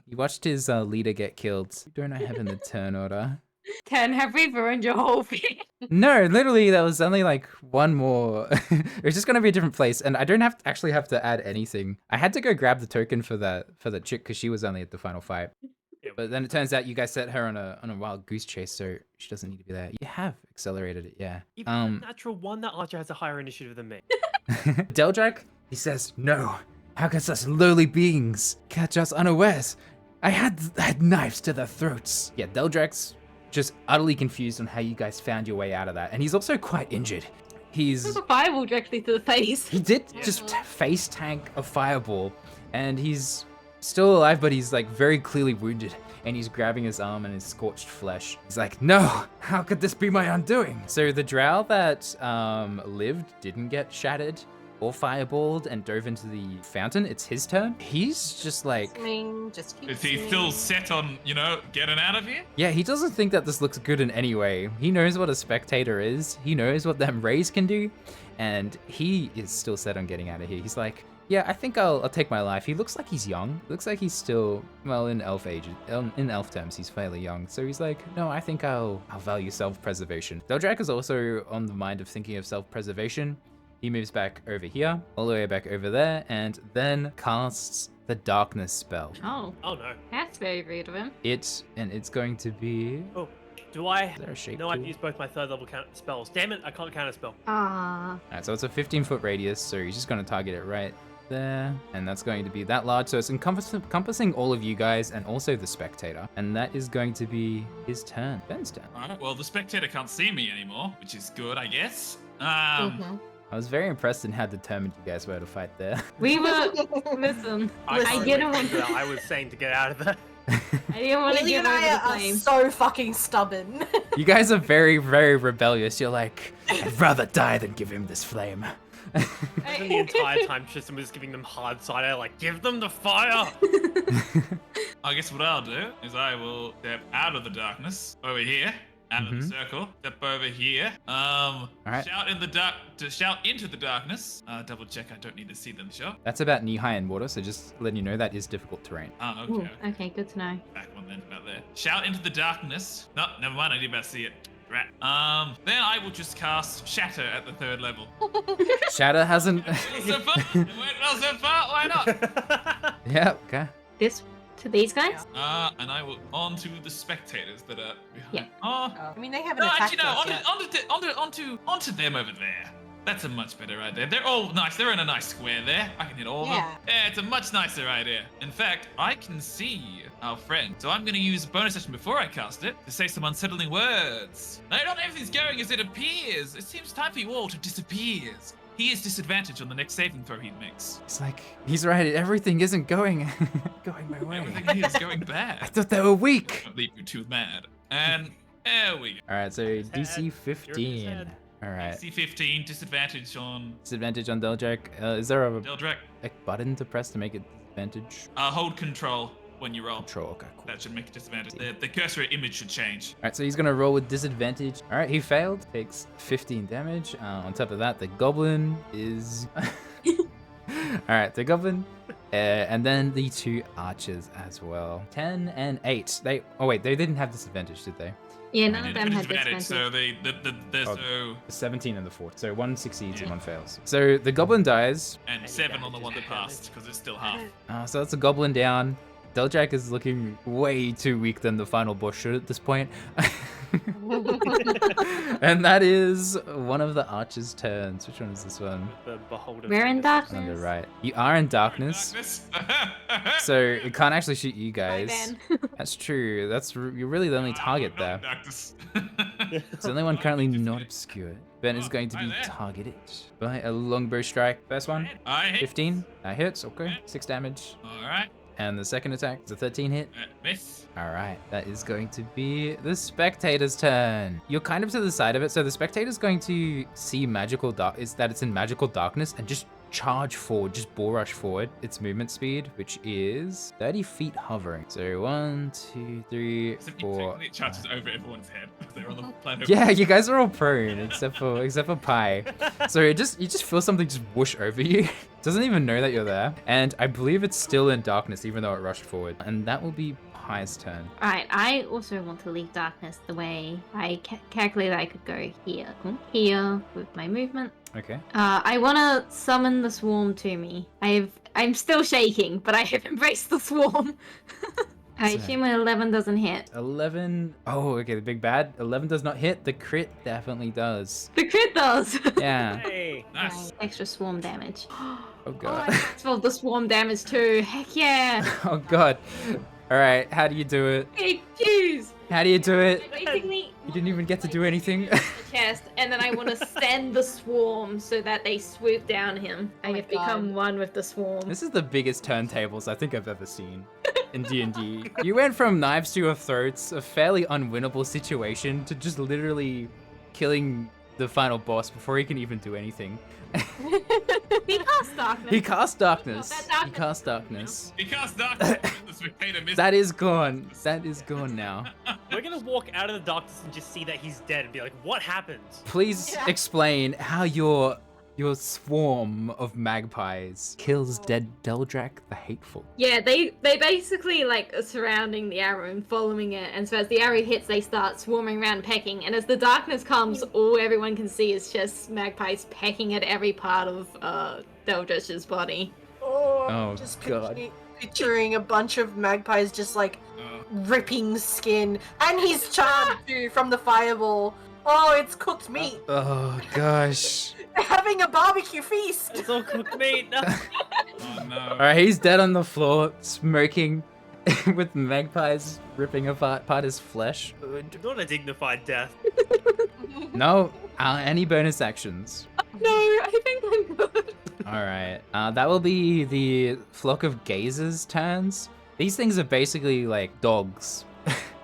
He watched his leader get killed. Who don't I have in the turn order? 10, have we ruined your whole thing? No, literally, there was only like 1 more. It was just gonna be a different place, and I don't actually have to add anything. I had to go grab the token for the chick because she was only at the final fight. Yep. But then it turns out you guys set her on a wild goose chase, so she doesn't need to be there. You have accelerated it, yeah. Even the natural one, that archer has a higher initiative than me. Deldrak, he says, no. How can such lowly beings catch us unawares? I had knives to their throats. Yeah, Deldrak's just utterly confused on how you guys found your way out of that, and he's also quite injured. There's a fireball directly to the face. He did just face tank a fireball, and he's still alive, but he's like very clearly wounded, and he's grabbing his arm and his scorched flesh. He's like, no, how could this be my undoing? So the drow that lived didn't get shattered or fireballed and dove into the fountain. It's his turn. He's just like, Just keep Is he swimming. still set on, getting out of here? yeah, he doesn't think that this looks good in any way. He knows what a spectator is. He knows what them rays can do, and he is still set on getting out of here. He's like, yeah, I think I'll take my life. He looks like he's young. Looks like he's still, well, in elf age. In elf terms, he's fairly young. So he's like, no, I think I'll value self-preservation. Deldrak is also on the mind of thinking of self-preservation. He moves back over here, all the way back over there, and then casts the darkness spell. Oh, Oh no. that's very rude of him. It's going to be. Oh, do I? Is there a shape No, I've tool? used both my 3rd level spells. Damn it, I can't counter spell. Ah, Alright, so it's a 15-foot radius, so he's just going to target it right there, and that's going to be that large. So it's encompassing all of you guys and also the spectator, and that is going to be his turn. Ben's turn. Alright, well, the spectator can't see me anymore, which is good, I guess. Mhm. I was very impressed in how determined you guys were to fight there. we were. Listen, I can't didn't relate want. to that. I was saying to get out of there. I didn't want to Lily give and over I the are flames. so fucking stubborn. You guys are very, very rebellious. You're like, I'd rather die than give him this flame. Even the entire time Tristan was giving them hard cider, like, give them the fire! I guess what I'll do is I will step out of the darkness over here, out of the circle, step over here. Alright. Shout into the darkness. Double check. I don't need to see them. Sure. That's about knee-high in water, so just letting you know that is difficult terrain. Oh, Ooh, okay. okay, good to know. Back one then, about there. Shout into the darkness. No, never mind. I didn't about see it. Right. Then I will just cast Shatter at the 3rd level. Shatter hasn't. So far, it went well so far. Why not? Yeah, okay. This to these guys? And I will onto the spectators that are behind. Yeah. Oh, I mean, they haven't no, attacked actually, no. us yet. Onto them over there. That's a much better idea. They're all nice. They're in a nice square there. I can hit all of them. Yeah, it's a much nicer idea. In fact, I can see our friend. So I'm going to use a bonus action before I cast it to say some unsettling words. No, not everything's going as it appears. It seems time for you all to disappear. He is disadvantaged on the next saving throw he makes. It's like, he's right. Everything isn't going my way. Everything here is going I bad. thought they were weak. Don't leave you too mad. And there we go. All right, so His DC head. You're 15. his head. All right. DC-15, disadvantage on Disadvantage on Deldrak. Is there a Deldrak. button to press to make it disadvantage? Hold control when you roll. Control. Okay, cool. That should make it disadvantage. The cursor image should change. All right, so he's gonna roll with disadvantage. All right, he failed. Takes 15 damage. On top of that, the goblin is. All right, the goblin, and then the 2 archers as well. 10 and 8. They didn't have disadvantage, did they? Yeah, And none of it- them it had disadvantage, disadvantage. so Oh. so 17 and the 4. So one succeeds and Yeah. one fails. So the goblin dies. and 7 on the one that passed because it's still half. So that's a goblin down. Deldrak is looking way too weak than the final boss should at this point. And that is one of the archers' turns. Which one is this one? The beholder. We're in On darkness. the right. You are in darkness, so it can't actually shoot you Bye, guys. Ben. That's true. You're really the only target there. Darkness. It's the only one currently not obscured. Ben is going to Hi be there. targeted by a longbow strike. First one, I hit. 15. That hits. Okay, 6 damage. All right. And the second attack is a 13 hit. Miss. Alright, that is going to be the spectator's turn. You're kind of to the side of it, so the spectator's going to see it's in magical darkness and just charge forward, just bull rush forward. Its movement speed, which is 30 feet hovering. So 1, 2, 3, 4. It charges over everyone's head. They're on the planet. Yeah, you guys are all prone except for Pi. So you just feel something just whoosh over you. Doesn't even know that you're there. And I believe it's still in darkness, even though it rushed forward. And that will be Pi's turn. Alright, I also want to leave darkness the way I calculated I could go here. Here with my movement. Okay. I want to summon the swarm to me. I'm still shaking, but I have embraced the swarm. I So- assume an 11 doesn't hit. 11. Oh, okay, the big bad. 11 does not hit. The crit definitely does. The crit does. Yeah. Hey. Nice. Extra swarm damage. Oh Oh, god. I felt the swarm damage too. Heck yeah. Oh god. All right, how do you do it? Hey, choose. How do you do it? Basically, You didn't even get to do anything. the chest, and then I want to send the swarm so that they swoop down him. I Oh my have become God. one with the swarm. This is the biggest turntables I think I've ever seen in D&D. You went from knives to your throats, a fairly unwinnable situation, to just literally killing the final boss before he can even do anything. He cast darkness. He cast darkness. That darkness. He cast darkness. Because darkness, the spectator missed. That is gone. That is gone now. We're gonna walk out of the darkness and just see that he's dead and be like, what happened? Please Yeah. explain how your your swarm of magpies kills dead Deldrak the Hateful. Yeah, they basically like are surrounding the arrow and following it, and so as the arrow hits, they start swarming around pecking. And as the darkness comes, all everyone can see is just magpies pecking at every part of Deldrash's body. Oh, just God. picturing a bunch of magpies just like Oh. ripping skin, and he's charmed too from the fireball. Oh, it's cooked meat. Oh gosh. They're having a barbecue feast. It's all cooked meat. No. Oh no. Alright, he's dead on the floor, smoking, with magpies ripping apart his flesh. Not a dignified death. No, any bonus actions? No, I think I'm good. Alright, that will be the flock of gazers' turns. These things are basically like dogs.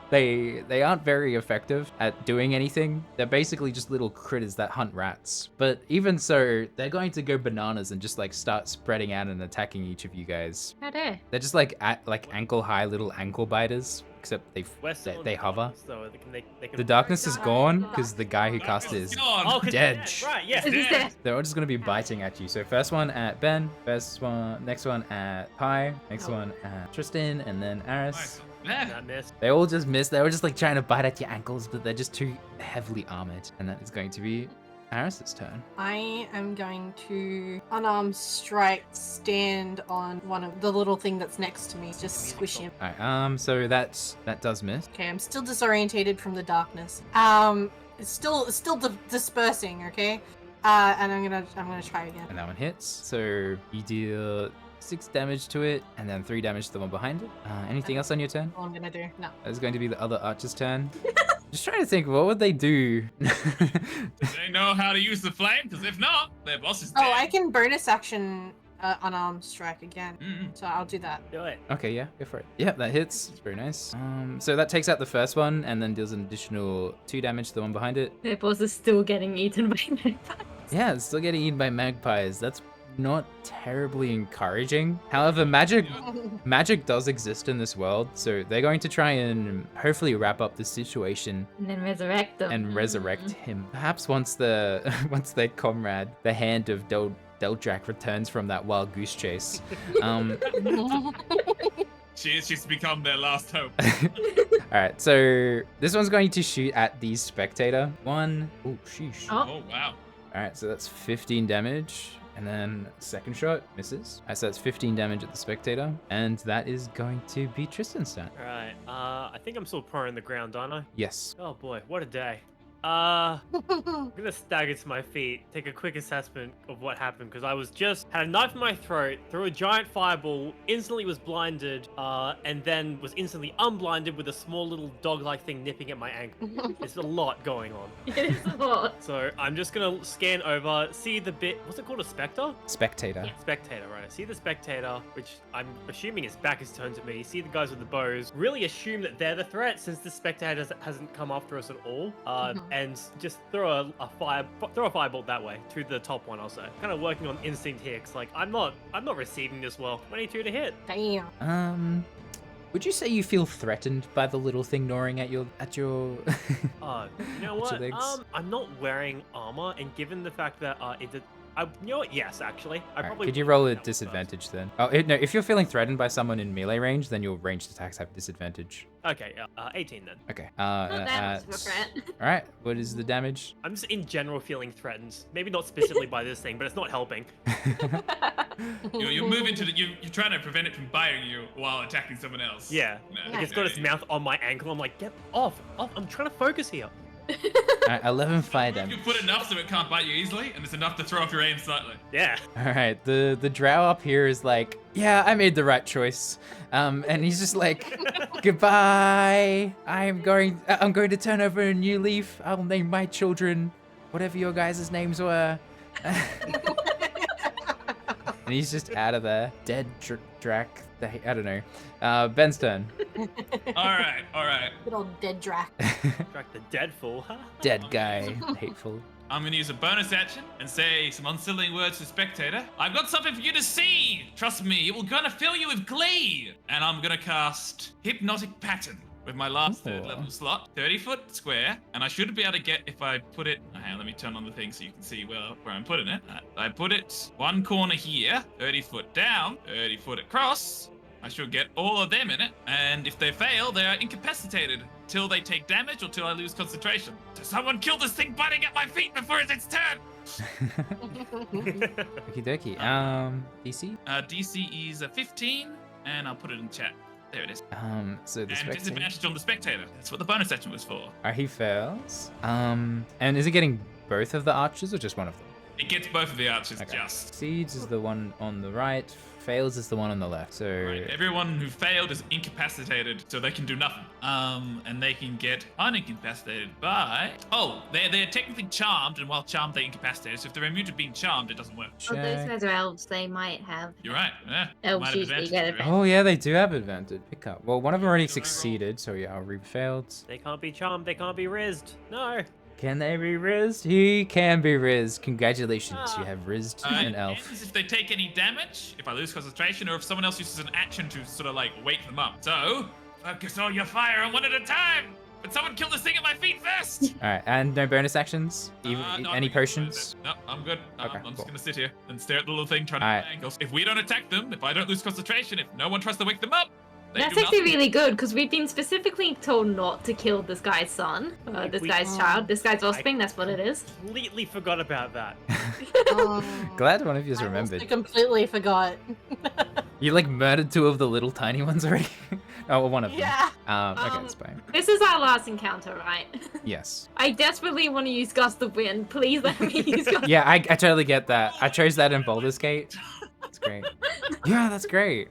They aren't very effective at doing anything. They're basically just little critters that hunt rats. But even so, they're going to go bananas and just like start spreading out and attacking each of you guys. How dare? They're just like ankle high little ankle biters, except We're still in they the hover. darkness, though. They can The darkness is gone because the guy who cast it is God. Oh, 'cause dead. he's Right, yeah. Is this dead. it? They're all just gonna be biting at you. So first one at Ben, next one at Pi, next one at Tristan, and then Aris. Nice. Yeah. That miss. They all just missed. They were just like trying to bite at your ankles, but they're just too heavily armored. And that is going to be Aris's turn. I am going to unarmed strike, stand on one of the little thing that's next to me, just squish him. Alright, so that does miss. Okay, I'm still disorientated from the darkness. It's still dispersing. Okay, and I'm gonna try again. And that one hits. So you deal 6 damage to it, and then 3 damage to the one behind it. Anything else on your turn? All I'm gonna do. No. That is going to be the other archer's turn. Just trying to think, what would they do? Do they know how to use the flame? Because if not, their boss is dead. Oh, I can bonus action unarmed strike again. Mm-mm. So I'll do that. Do it. Okay, yeah, go for it. Yeah, that hits. It's very nice. So that takes out the first one, and then deals an additional 2 damage to the one behind it. Their boss is still getting eaten by magpies. Yeah, it's still getting eaten by magpies. That's not terribly encouraging. However, magic does exist in this world, so they're going to try and hopefully wrap up the situation And then resurrect them. and resurrect him. Perhaps once once their comrade, the hand of Deldrak, returns from that wild goose chase. She's become their last hope. Alright, so this one's going to shoot at the spectator. One. Oh, sheesh. Oh. Oh wow. Alright, so that's 15 damage. And then second shot misses. So that's 15 damage at the spectator. And that is going to be Tristan's turn. Alright. I think I'm still prone on the ground, aren't I? Yes. Oh boy, what a day. I'm gonna stagger to my feet, take a quick assessment of what happened, because I was just had a knife in my throat, threw a giant fireball, instantly was blinded, and then was instantly unblinded with a small little dog-like thing nipping at my ankle. There's a lot going on. It is a lot. So I'm just gonna scan over, see the bit. What's it called? A specter? Spectator. Spectator, right? I see the spectator, which I'm assuming his back is turned to me. See the guys with the bows. Really assume that they're the threat since the spectator hasn't come after us at all. And just throw a firebolt that way to the top one. I'll say. Kind of working on instinct here, 'cause like I'm not receiving this well. 22 to hit. Damn. Would you say you feel threatened by the little thing gnawing at your You know What's what? your legs? I'm not wearing armor, and given the fact that you know what? Yes, actually, I Alright, probably. could you would roll do a that one first. disadvantage then? Oh, no, if you're feeling threatened by someone in melee range, then your ranged attacks have disadvantage. Okay, 18 then. Okay. Not that much of a threat. Alright, what is the damage? I'm just in general feeling threatened. Maybe not specifically by this thing, but it's not helping. You're moving to you're trying to prevent it from biting you while attacking someone else. Yeah. No, Like it's got its mouth on my ankle. I'm like, get off. I'm trying to focus here. Alright, 11 fire You damage. put enough so it can't bite you easily, and it's enough to throw off your aim slightly. Yeah. Alright, the drow up here is like, yeah, I made the right choice. And he's just like, goodbye. I'm going to turn over a new leaf. I'll name my children whatever your guys' names were. And he's just out of there. Dead Drac. I don't know. Ben's turn. All right. Good old dead drac. Track the dead fool. Dead guy. Hateful. I'm gonna use a bonus action and say some unsettling words to the spectator. I've got something for you to see. Trust me, it will gonna fill you with glee. And I'm gonna cast Hypnotic Pattern with my last third Ooh. level slot, 30-foot square, and I should be able to get if I put it. Hang on, let me turn on the thing so you can see where I'm putting it. I put it one corner here, 30 foot down, 30 foot across. I should get all of them in it, and if they fail, they are incapacitated till they take damage or till I lose concentration. So someone kill this thing biting at my feet before it's its turn. Okie dokie. DC? DC is a 15, and I'll put it in chat. There it is. So the And spectator. disadvantage on the spectator. That's what the bonus action was for. He fails. And is it getting both of the archers or just one of them? It gets both of the archers Okay. just. Succeeds is the one on the right. Fails is the one on the left. So Right. Everyone who failed is incapacitated, so they can do nothing. And they can get unincapacitated by. Oh, they're technically charmed, and while charmed, they're incapacitated. So if they're immune to being charmed, it doesn't work. Well, those check. guys are elves. They might have. You're right. Yeah. Elves Might have usually advantage, get you're right. advantage. Oh yeah, they do have advantage. Pick up. Well, one of them already So I roll- succeeded, so yeah, Ruby failed. They can't be charmed. They can't be rizzed. No. Can they be rizzed? He can be rizzed. Congratulations, you have rizzed an It elf. ends if they take any damage, if I lose concentration, or if someone else uses an action to sort of like wake them up. So, focus all your fire on one at a time. But someone kill this thing at my feet first. All right, and no bonus actions? Even, No, any I'm good. potions? No, I'm good. Okay, I'm cool. just gonna sit here and stare at the little thing trying to Alright. find angles. If we don't attack them, if I don't lose concentration, if no one tries to wake them up, they That's do actually nothing. really good because we've been specifically told not to kill this guy's son, this guy's child, this guy's offspring. That's what it is. Completely forgot about that. Glad one of you's I also remembered. completely forgot. You like murdered two of the little tiny ones already? Oh, well, one of them. Yeah. Okay, Um, that's fine. This is our last encounter, right? Yes. I desperately want to use Gust of Wind. Please let me use Gust. Yeah, I totally get that. I chose that in Baldur's Gate. That's great. Yeah, that's great.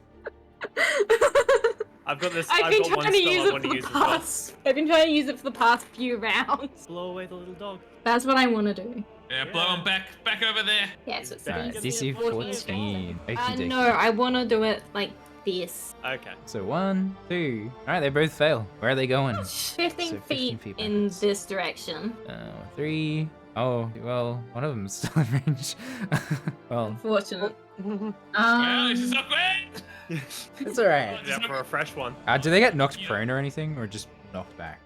I've got this. I've I've been got one trying to spell use I it want for to the use as well. past. I've been trying to use it for the past few rounds. Blow away the little dog. That's what I want to do. Yeah, blow them back over there. Yeah, so it's Alright, Give DC me a 14. Okey-dokey. no, I want to do it like this. Okay. So 1, 2. Alright, they both fail. Where are they going? 15 So 15 feet feet in backwards. this direction. 3. Oh, well, one of them's still in range. Well, Unfortunate. Well, this is not great. it's alright. Yeah, for a fresh one. Do they get knocked prone or anything, or just knocked back?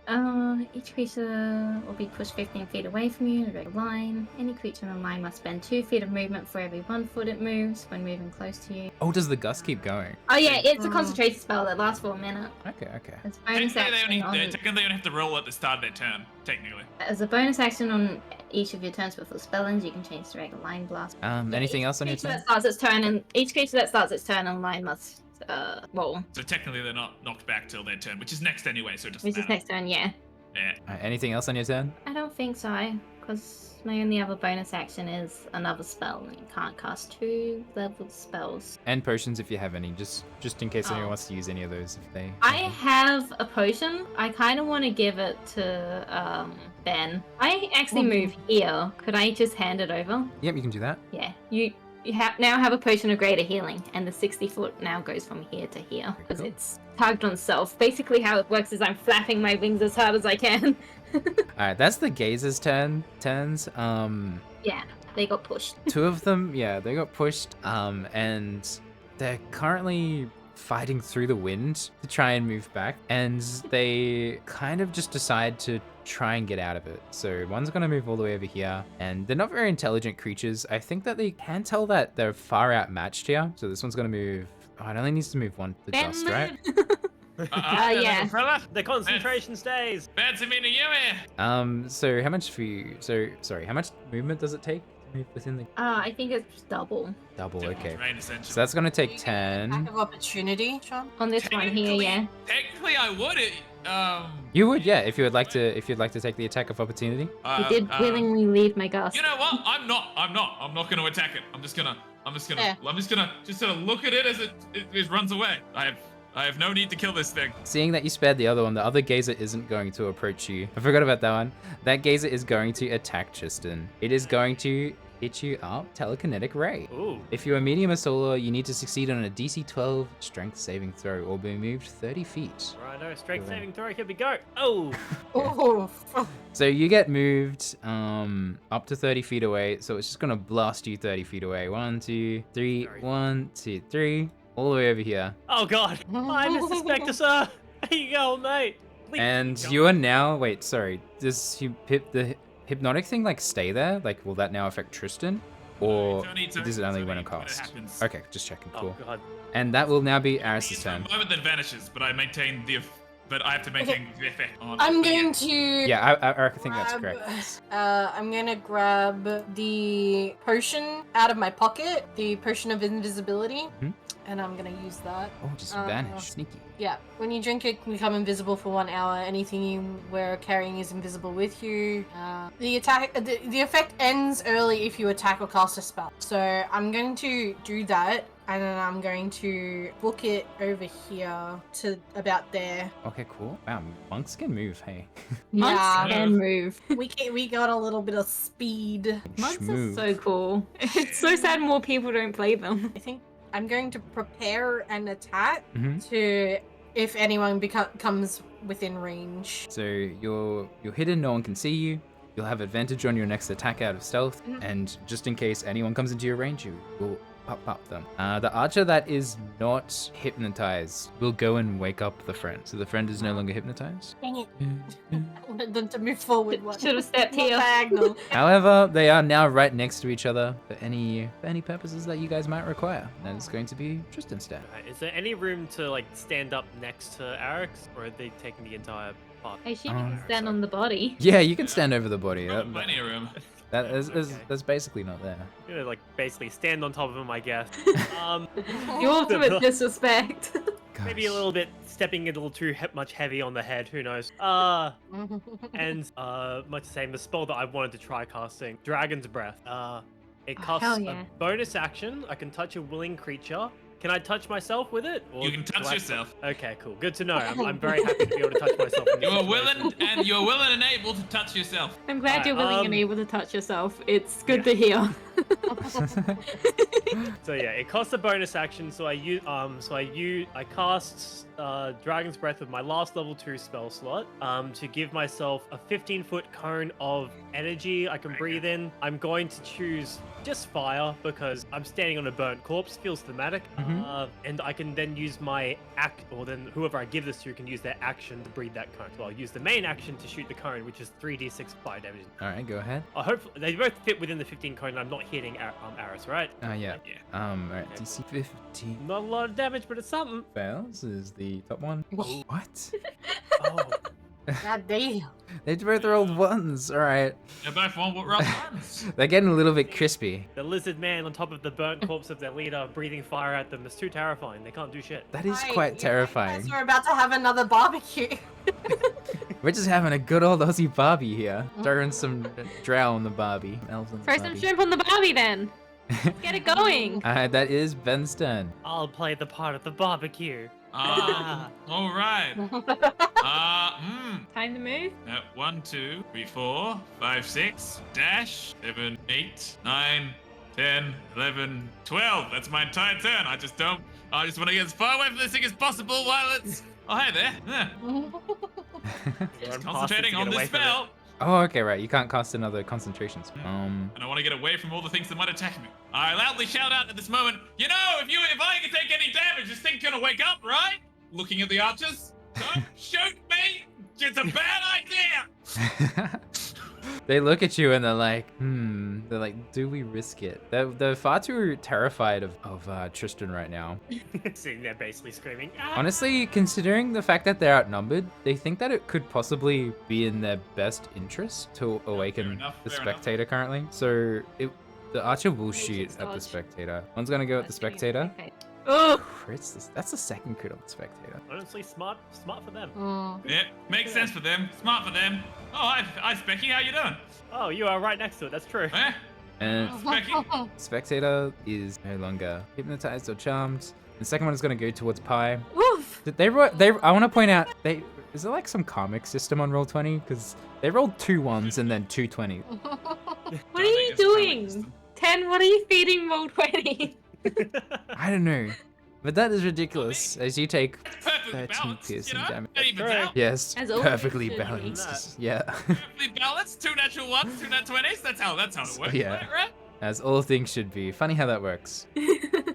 Each creature will be pushed 15 feet away from you in a regular line. Any creature in a line must spend 2 feet of movement for every 1 foot it moves when moving close to you. Oh, does the gust keep going? Oh yeah, it's a concentration spell that lasts for a minute. Okay, okay. It's a bonus Technically, action they on, technically don't have to roll at the start of their turn. Technically. as a bonus action on each of your turns before spell ends, you can change to regular line blast. Anything else on your Each creature turn? that starts its turn, and each creature that starts its turn on line must roll. So technically, they're not knocked back till their turn, which is next anyway. So it doesn't Which is matter. next turn, yeah. Yeah. Alright, anything else on your turn? I don't think so, because my only other bonus action is another spell, and you can't cast 2 leveled spells. And potions if you have any, just in case anyone Oh. wants to use any of those if they. I have a potion. I kind of want to give it to Ben. I actually move here. Could I just hand it over? Yep, you can do that. Yeah. You now have a potion of greater healing, and the 60 foot now goes from here to here because cool. it's tagged on self. Basically, how it works is I'm flapping my wings as hard as I can. Alright, that's the gazer's turns. Yeah, they got pushed. 2 of them, yeah, they got pushed. And they're currently fighting through the wind to try and move back, and they kind of just decide to try and get out of it. So one's gonna move all the way over here, and they're not very intelligent creatures. I think that they can tell that they're far outmatched here. So this one's gonna move. Oh, it only needs to move one to Ben dust, right? yeah. Fella. The concentration stays. Fancy meeting you here. So how much for you? So sorry, how much movement does it take to move within the I think it's double double? Okay. Rain, essentially. So that's gonna take Attack 10. of opportunity, Sean. on this one here. Yeah. Technically, I would. You would, yeah, if you'd like to take the attack of opportunity. You did willingly leave my gust. You know what? I'm not going to attack it. I'm just gonna look at it as it runs away. I have no need to kill this thing. Seeing that you spared the other one, the other gazer isn't going to approach you. I forgot about that one. That gazer is going to attack Tristan. It is going to hit you up telekinetic ray. Ooh. If you are medium or solar, you need to succeed on a DC 12 strength saving throw or be moved 30 feet. Righto, strength saving throw. Here we go. Oh. Oh, So you get moved up to 30 feet away, so it's just gonna blast you 30 feet away. 1, 2, 3, 1, 2, 3, all the way over here. Oh God. Hi, Mr. Spectre, sir. Here you go, mate. And you are now. Wait, sorry. Does the hypnotic thing like stay there? Like, will that now affect Tristan, or does it only when it casts? happens. Okay, just checking. Cool. Oh god. And that will now be Aris's It's for a turn. moment that vanishes, but I maintain but I have to maintain the effect on. I'm going to. Yeah, I think that's grab- correct. I'm gonna grab the potion out of my pocket, the potion of invisibility, Mhm. and I'm gonna use that. Oh, just vanish, sneaky. Yeah, when you drink it, can become invisible for 1 hour. Anything you were carrying is invisible with you. The effect ends early if you attack or cast a spell. So I'm going to do that, and then I'm going to book it over here to about there. Okay, cool. Wow, monks can move. Hey. Monks Yeah. can move. We got a little bit of speed. Monks are Schmoo. so cool. It's so sad more people don't play them. I think I'm going to prepare an attack Mhm. to if anyone comes within range. So you're hidden, no one can see you. You'll have advantage on your next attack out of stealth, and just in case anyone comes into your range, you will pop them. The archer that is not hypnotized will go and wake up the friend. So the friend is no longer hypnotized. Dang it. I wanted them to move forward. Should have stepped Not here. diagonal. However, they are now right next to each other for any purposes that you guys might require. That is going to be Tristan's turn. Right, is there any room to like stand up next to Arix, or are they taking the entire part? I should stand on the body. Yeah, you can stand over the body. Plenty of room. That is Okay. that's basically not there. You know, like basically stand on top of him, I guess. The ultimate disrespect. Maybe a Gosh. little bit stepping a little too much heavy on the head. Who knows? And much the same. The spell that I wanted to try casting, Dragon's Breath. It costs hell yeah. a bonus action. I can touch a willing creature. Can I touch myself with it? Or You can do touch I- yourself. Okay, cool. Good to know. I'm very happy to be able to touch myself. in You this are situation. willing and able to touch yourself. I'm glad you're willing and um, able to touch yourself. It's good to hear. So yeah, it costs a bonus action. So I cast Dragon's Breath with my last level 2 spell slot to give myself a 15-foot cone of energy I can breathe in. I'm going to choose just fire because I'm standing on a burnt corpse. Feels thematic. And I can then use my then whoever I give this to can use their action to breathe that cone. So I'll use the main action to shoot the cone, which is 3d6 fire damage. All right, go ahead. Hopefully they both fit within the 15 cone. And I'm not hitting Aris, right? Yeah. Yeah. All right. DC 15 Not a lot of damage, but it's something. fails is the top one. What? Oh, God damn. They both rolled ones. All right. They're both one roll ones. They're getting a little bit crispy. the lizard man on top of the burnt corpse of their leader, breathing fire at them is too terrifying. They can't do shit. That is Right, quite you terrifying. guys are about to have another barbecue. We're just having a good old Aussie Barbie here. Throwing some drow on the Barbie. Elves on the Throw some Barbie. shrimp on the Barbie then. Get it going. That is Ben's turn. I'll play the part of the barbecue. All right. Time to move. 1, 2, 3, 4, 5, 6, dash, 7, 8, 9, 10, 11, 12. That's my entire turn. I just want to get as far away from this thing as possible while it's. Oh, hey there. Yeah. Just concentrating on this spell. Oh, okay, right. You can't cast another concentration spell. And I want to get away from all the things that might attack me. I loudly shout out at this moment, you know, if I can take any damage, this thing's gonna wake up, right? Looking at the archers. Don't shoot me! It's a bad idea! They look at you and they're like, They're like, do we risk it? They're far too terrified of Tristan right now. Sitting there basically screaming. "Ah!" Honestly, considering the fact that they're outnumbered, they think that it could possibly be in their best interest to awaken enough, the fair enough. spectator currently. So the archer will shoot just at the dodge. spectator. One's gonna go at the spectator. Oh, Crits. That's the second crit on the spectator. Honestly, smart for them. Yeah, makes sense for them. Smart for them. Oh, hi, Specky. How you doing? Oh, you are right next to it. That's true. Eh? And Specky? spectator is no longer hypnotized or charmed. The second one is gonna go towards Pi. woof. Did they I want to point out, is there like some karmic system on Roll20? Because they rolled 2 1s and then 2 20s. What are you doing? 10, what are you feeding Roll20? I don't know. But that is ridiculous, as you take Perfectly 13 balanced, piercing you know? damage. Not even Correct. doubt. Yes, As always, perfectly should be. balanced. Yeah. Perfectly balanced. 2 natural 1s, 2 nat 20s. That's how it works, Yeah. right? As all things should be. Funny how that works. Alright,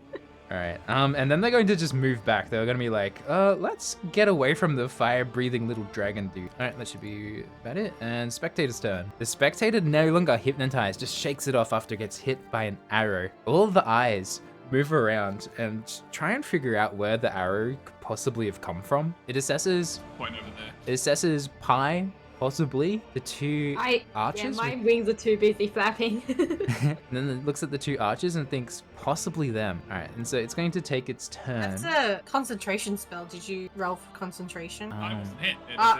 All right. And then they're going to just move back. They're going to be like, let's get away from the fire-breathing little dragon dude. All right, that should be about it. And spectator's turn. The spectator, no longer hypnotized, just shakes it off after it gets hit by an arrow. All of the eyes move around and try and figure out where the arrow could possibly have come from. It assesses Point over there. Pi, possibly the two archers. Yeah, my wings are too busy flapping. And then it looks at the two archers and thinks possibly them. All right, and so it's going to take its turn. That's a concentration spell. Did you roll for concentration? I wasn't hit.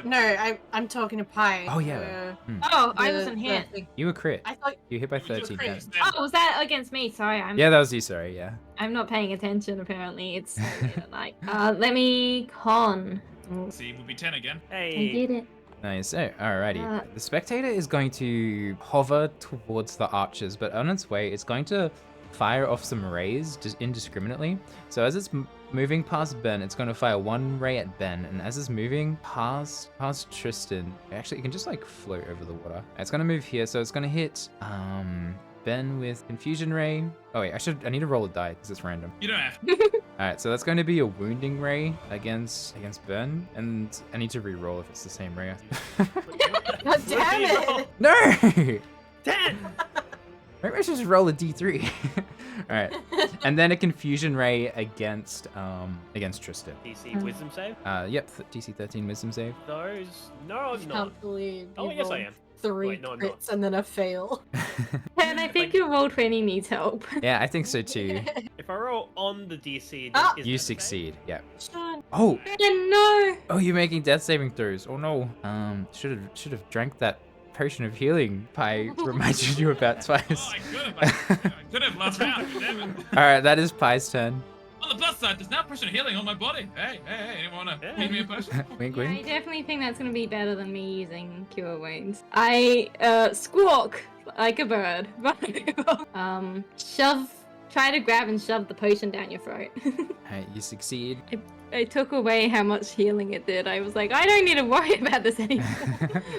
No, I'm talking to Pi. Oh, yeah. Oh, I wasn't hit. You were crit. I thought You hit by You just 13. crit. Yeah. Oh, was that against me? Sorry, Yeah, that was you. Sorry. Yeah. I'm not paying attention. Apparently, it's so late at night. Let me con. See, we'll be 10 again. I Hey. did it. Nice. Oh, alrighty. The spectator is going to hover towards the archers, but on its way, it's going to fire off some rays just indiscriminately. So as it's moving past Ben, it's going to fire one ray at Ben, and as it's moving past Tristan, actually, it can just like float over the water. It's going to move here, so it's going to hit Ben with confusion ray. Oh wait, I need to roll a die because it's random. You don't have to. All right, so that's going to be a wounding ray against Ben, and I need to re-roll if it's the same ray. God damn it! No! 10! Maybe I should just roll a d3. All right, and then a confusion ray against Tristan. DC wisdom save? Yep, DC 13 wisdom save. Those? No, I'm I not. can't believe Oh, you yes, I rolled am. 3 Wait, no, I'm not. crits and then a fail. And I think your roll 20 needs help. Yeah, I think so too. If I roll on the DC, Ah! is You that the same? succeed. Yeah. Sean, Oh, No. oh, you're making death saving throws. Oh no. Should have drank that potion of healing Pi reminded you about Oh, twice. I could have last round. Damn it. All right, that is Pi's turn. On the plus side, there's now pressure healing on my body. Hey, anyone wanna Yeah. feed me a potion? Wink, Yeah, I wink. definitely think that's gonna be better than me using cure wounds. I squawk like a bird. Try to grab and shove the potion down your throat. Alright, you succeed. I took away how much healing it did. I was like, I don't need to worry about this anymore.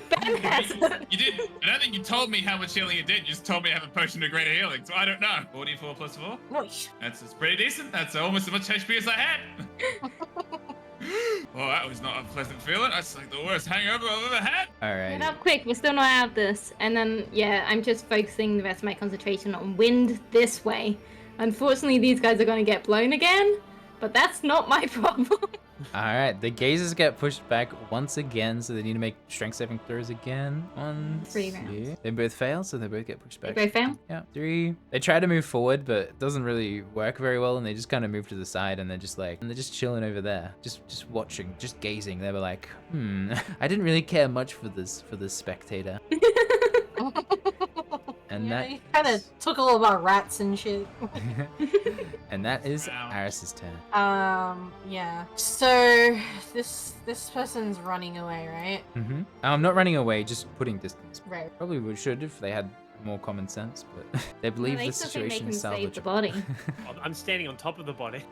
Ben has it. You didn't. I don't think you told me how much healing it did. You just told me I have a potion of greater healing, so I don't know. 44 plus 4. Nice. That's pretty decent. That's almost as much HP as I had. Well, that was not a pleasant feeling. That's like the worst hangover I've ever had. Get Alright. up quick, we're still not out of this. And then, yeah, I'm just focusing the rest of my concentration on wind this way. Unfortunately, these guys are going to get blown again, but that's not my problem. Alright, the gazes get pushed back once again, so they need to make strength saving throws again. 1, 3 2. rounds. They both fail, so they both get pushed back. They both fail? Yeah, 3. They try to move forward, but it doesn't really work very well, and they just kind of move to the side, and they're just chilling over there, just watching, just gazing. They were like, I didn't really care much for this spectator. And Yeah, that you kind of took all of our rats and shit. and that is Wow. Aris's turn. Yeah. So this person's running away, right? I'm not running away, just putting distance. Right. Probably we should if they had more common sense, but they believe They the still think they situation can is save the salvageable. body. I'm standing on top of the body.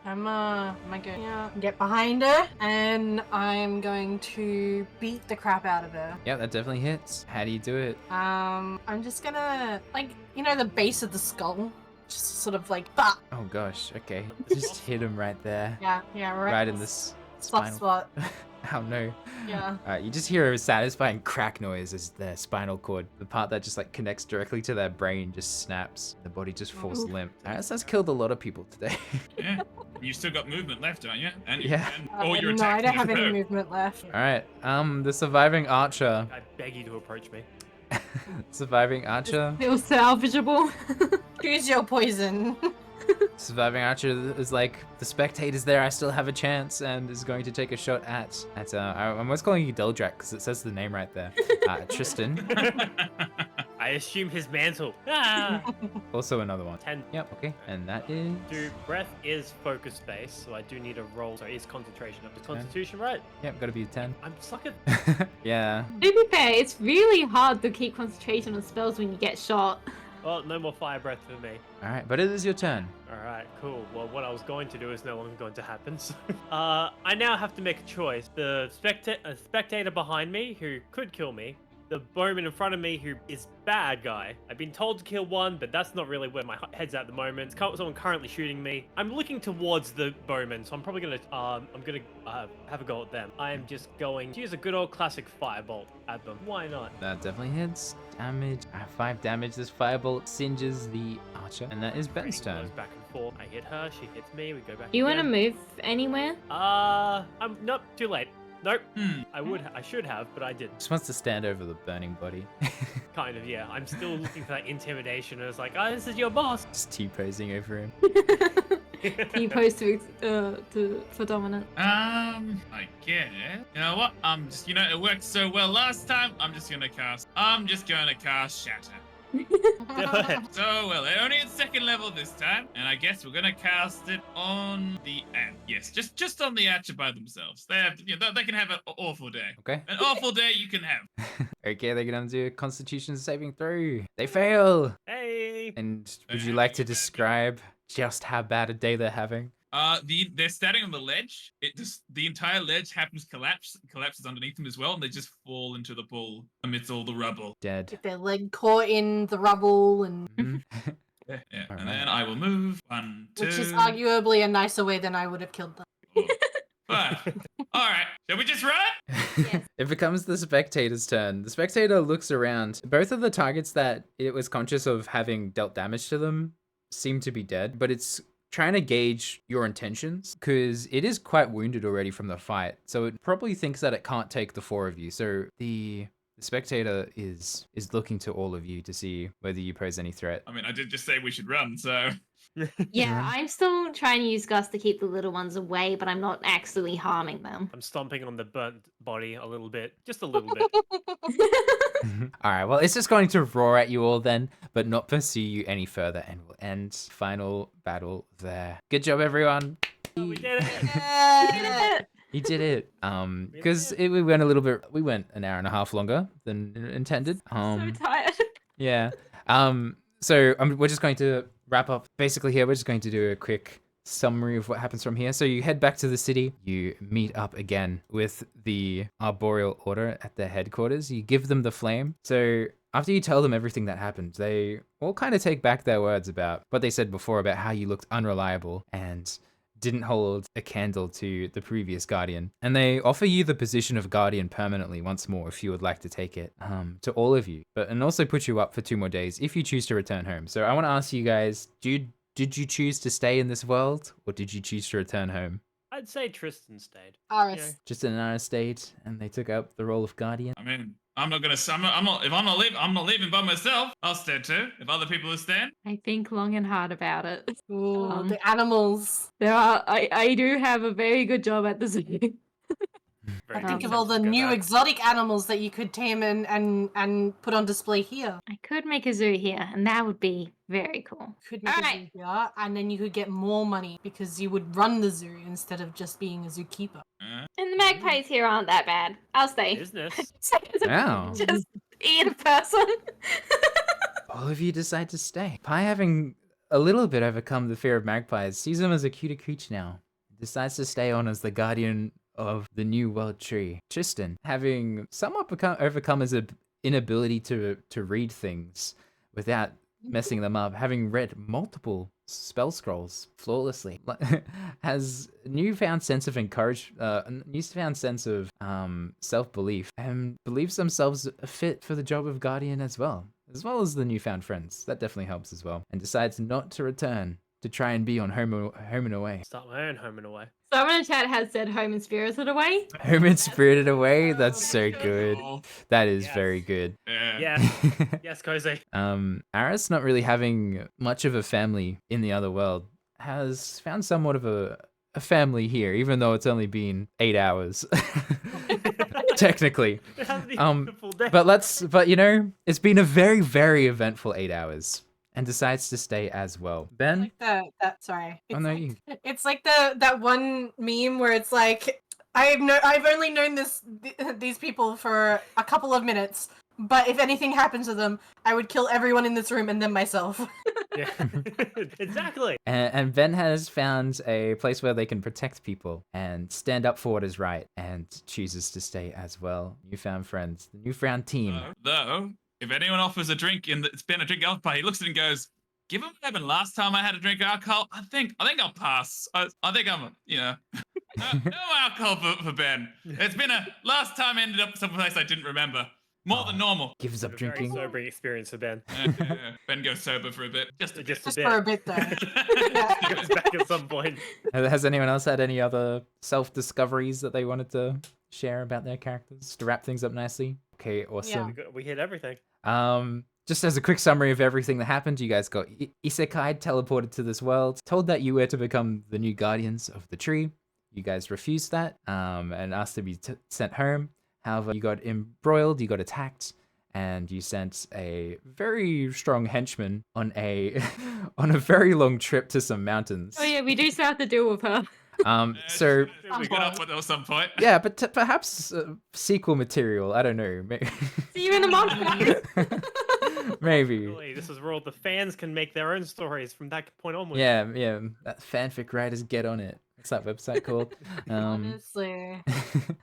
I'm gonna get behind her and I'm going to beat the crap out of her. Yeah, that definitely hits. How do you do it? I'm just gonna the base of the skull, just sort of like bah. Oh gosh, okay. Just hit him right there. Yeah, Right in this soft spinal. spot. Oh no. Yeah. You just hear a satisfying crack noise as their spinal cord, the part that just like connects directly to their brain, just snaps. The body just falls limp. Aris has killed a lot of people today. Yeah. You still got movement left, don't you? And Yeah. And all your No, I attacks. don't have in a any row. movement left. All right. The surviving archer. I beg you to approach me. Surviving archer. Feel salvageable. Choose your poison. Surviving archer is like, the spectator's there, I still have a chance, and is going to take a shot at I'm almost calling you Deldrak because it says the name right there. Tristan. I assume his mantle. Ah! Also another one. 10. Yep, okay. And that is... Breath is focus based, so I do need a roll. Sorry, it's concentration. Up to constitution, right? Yep, gotta be a 10. I'm sucking. Yeah. To be fair, it's really hard to keep concentration on spells when you get shot. Well, no more fire breath for me. Alright, but it is your turn. Alright, cool. Well, what I was going to do is no longer going to happen. So, I now have to make a choice. The spectator behind me, who could kill me, the bowman in front of me who is bad guy. I've been told to kill one, but that's not really where my head's at the moment. It's someone currently shooting me. I'm looking towards the bowman, so I'm probably gonna have a go at them. I am just going to use a good old classic firebolt at them. Why not? That definitely hits. Damage. 5 damage. This firebolt singes the archer, and that is Ben's Trading turn. blows back and forth. I hit her, she hits me, we go back. Do you want to again. move anywhere? I'm nope, too late. Nope. Hmm. I should have, but I didn't. Just wants to stand over the burning body. Kind of, yeah. I'm still looking for that intimidation. And it's like, oh, this is your boss. Just T-posing over him. He posed for dominant. I guess. You know what? Just, it worked so well last time. I'm just gonna cast Shatter. So well, they're only at 2nd level this time, and I guess we're gonna cast it on the ant. Yes, just on the archer by themselves. They can have an awful day. Okay. An awful day you can have. Okay, they're gonna do a Constitution saving throw. They fail. Hey. And would you like to describe just how bad a day they're having? They're standing on the ledge. The entire ledge happens collapses underneath them as well, and they just fall into the pool amidst all the rubble. Dead. Get their leg caught in the rubble, and Mhm. Yeah. All And right. then I will move 1, 2, which is arguably a nicer way than I would have killed them. 5. All right, shall we just run? Yes. It becomes the spectator's turn. The spectator looks around. Both of the targets that it was conscious of having dealt damage to them seem to be dead, but it's trying to gauge your intentions because it is quite wounded already from the fight. So it probably thinks that it can't take the 4 of you. So the spectator is looking to all of you to see whether you pose any threat. I mean, I did just say we should run, so. Yeah, I'm still trying to use Gus to keep the little ones away, but I'm not actually harming them. I'm stomping on the burnt body a little bit. Just a little bit. All right, well, it's just going to roar at you all then, but not pursue you any further, and we'll end final battle there. Good job, everyone. Oh, we did it. Yeah. You did it. Because we went we went an hour and a half longer than intended. So tired. Yeah. So we're just going to wrap up basically here. We're just going to do a quick summary of what happens from here. So you head back to the city. You meet up again with the Arboreal Order at their headquarters. You give them the flame. So after you tell them everything that happened, they all kind of take back their words about what they said before about how you looked unreliable and didn't hold a candle to the previous Guardian. And they offer you the position of Guardian permanently once more if you would like to take it, to all of you. And also put you up for 2 more days if you choose to return home. So I want to ask you guys, did you choose to stay in this world or did you choose to return home? I'd say Tristan stayed. Aris. Just in an state and they took up the role of Guardian? I mean, I'm not gonna. I'm not. If I'm not leaving by myself. I'll stay too. If other people are staying. I think long and hard about it. Ooh, the animals. I do have a very good job at the zoo. Very Think good of all sense the to go new back. exotic animals that you could tame and put on display here. I could make a zoo here, and that would be very cool. Could make a Alright. zoo here, and then you could get more money because you would run the zoo instead of just being a zookeeper. And the magpies here aren't that bad. I'll stay. Business. Wow. Just eat a person. All of you decide to stay. Pi, having a little bit overcome the fear of magpies, sees them as a cuter creature now. Decides to stay on as the guardian of the new world tree. Tristan, having somewhat overcome his inability to read things without messing them up, having read multiple spell scrolls flawlessly, has newfound sense of newfound sense of self-belief, and believes themselves fit for the job of guardian as well as the newfound friends. That definitely helps as well, and decides not to return to try and be on home and away. Start my own home and away. Someone in chat has said home and spirited away. Home and spirited away. That's so good. Oh, That is Yes. very good. yeah. Yeah. Yes, Cozy. Aris, not really having much of a family in the other world, has found somewhat of a family here, even though it's only been 8 hours. Technically. It hasn't been a full day. But you know, it's been a very, very eventful 8 hours. And decides to stay as well. Ben? Like that sorry. Oh, no, you. It's like that one meme where it's like I've only known these people for a couple of minutes, but if anything happens to them, I would kill everyone in this room and then myself. Yeah. Exactly. And Ben has found a place where they can protect people and stand up for what is right, and chooses to stay as well. Newfound friends, the newfound team. Though, if anyone offers a drink it's been a drink alcohol, he looks at it and goes, "Given what happened last time I had a drink of alcohol, I think I'll pass. I think I'm, no alcohol for Ben. It's been last time I ended up someplace I didn't remember. More than normal." Gives up A very drinking. sobering experience for Ben. Ben goes sober for a bit. Just a bit. Just a Just bit. for a bit, though. He goes back at some point. Has anyone else had any other self-discoveries that they wanted to share about their characters to wrap things up nicely? Okay, awesome. We hit everything. Just as a quick summary of everything that happened, you guys got isekai teleported to this world, told that you were to become the new guardians of the tree. You guys refused that, and asked to be sent home. However, you got embroiled, you got attacked, and you sent a very strong henchman on a on a very long trip to some mountains. Oh yeah, we do still have to deal with her. So we got up with at some point. yeah, but perhaps sequel material. I don't know. See you in a month. Maybe. Really, this is where all the fans can make their own stories from that point onwards. Yeah. That fanfic writers get on it. What's that website called? Honestly.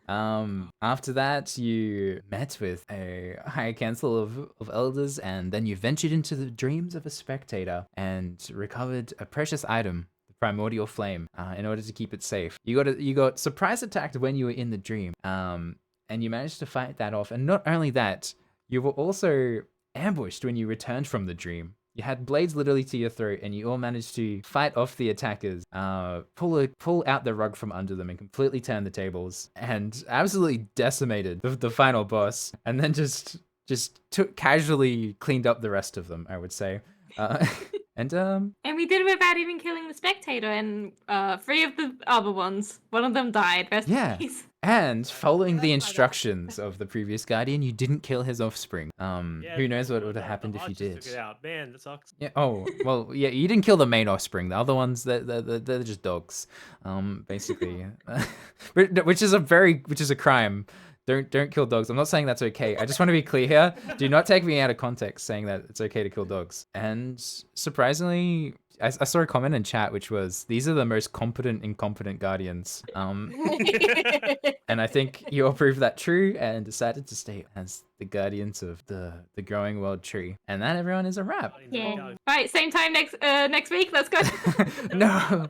After that, you met with a high council of elders, and then you ventured into the dreams of a spectator and recovered a precious item, the primordial flame, in order to keep it safe. You got surprise attacked when you were in the dream, and you managed to fight that off. And not only that, you were also ambushed when you returned from the dream. You had blades literally to your throat, and you all managed to fight off the attackers, pull out the rug from under them, and completely turn the tables, and absolutely decimated the final boss, and then just casually cleaned up the rest of them, I would say. And we did it without even killing the spectator and 3 of the other ones. One of them died. Rest Yeah. in peace. And following the instructions of the previous guardian, you didn't kill his offspring. Yeah, Who knows what would the have happened if you archers did? Took it out. Man, that sucks. Yeah. Oh, well, yeah. You didn't kill the main offspring. The other ones, they're just dogs, basically. which is a crime. Don't kill dogs. I'm not saying that's okay. I just want to be clear here. Do not take me out of context saying that it's okay to kill dogs. And surprisingly, I saw a comment in chat which was, "These are the most competent incompetent guardians." And I think you all proved that true and decided to stay as the guardians of the growing world tree. And that, everyone, is a wrap. Yeah. Right, same time next week. Let's go. No.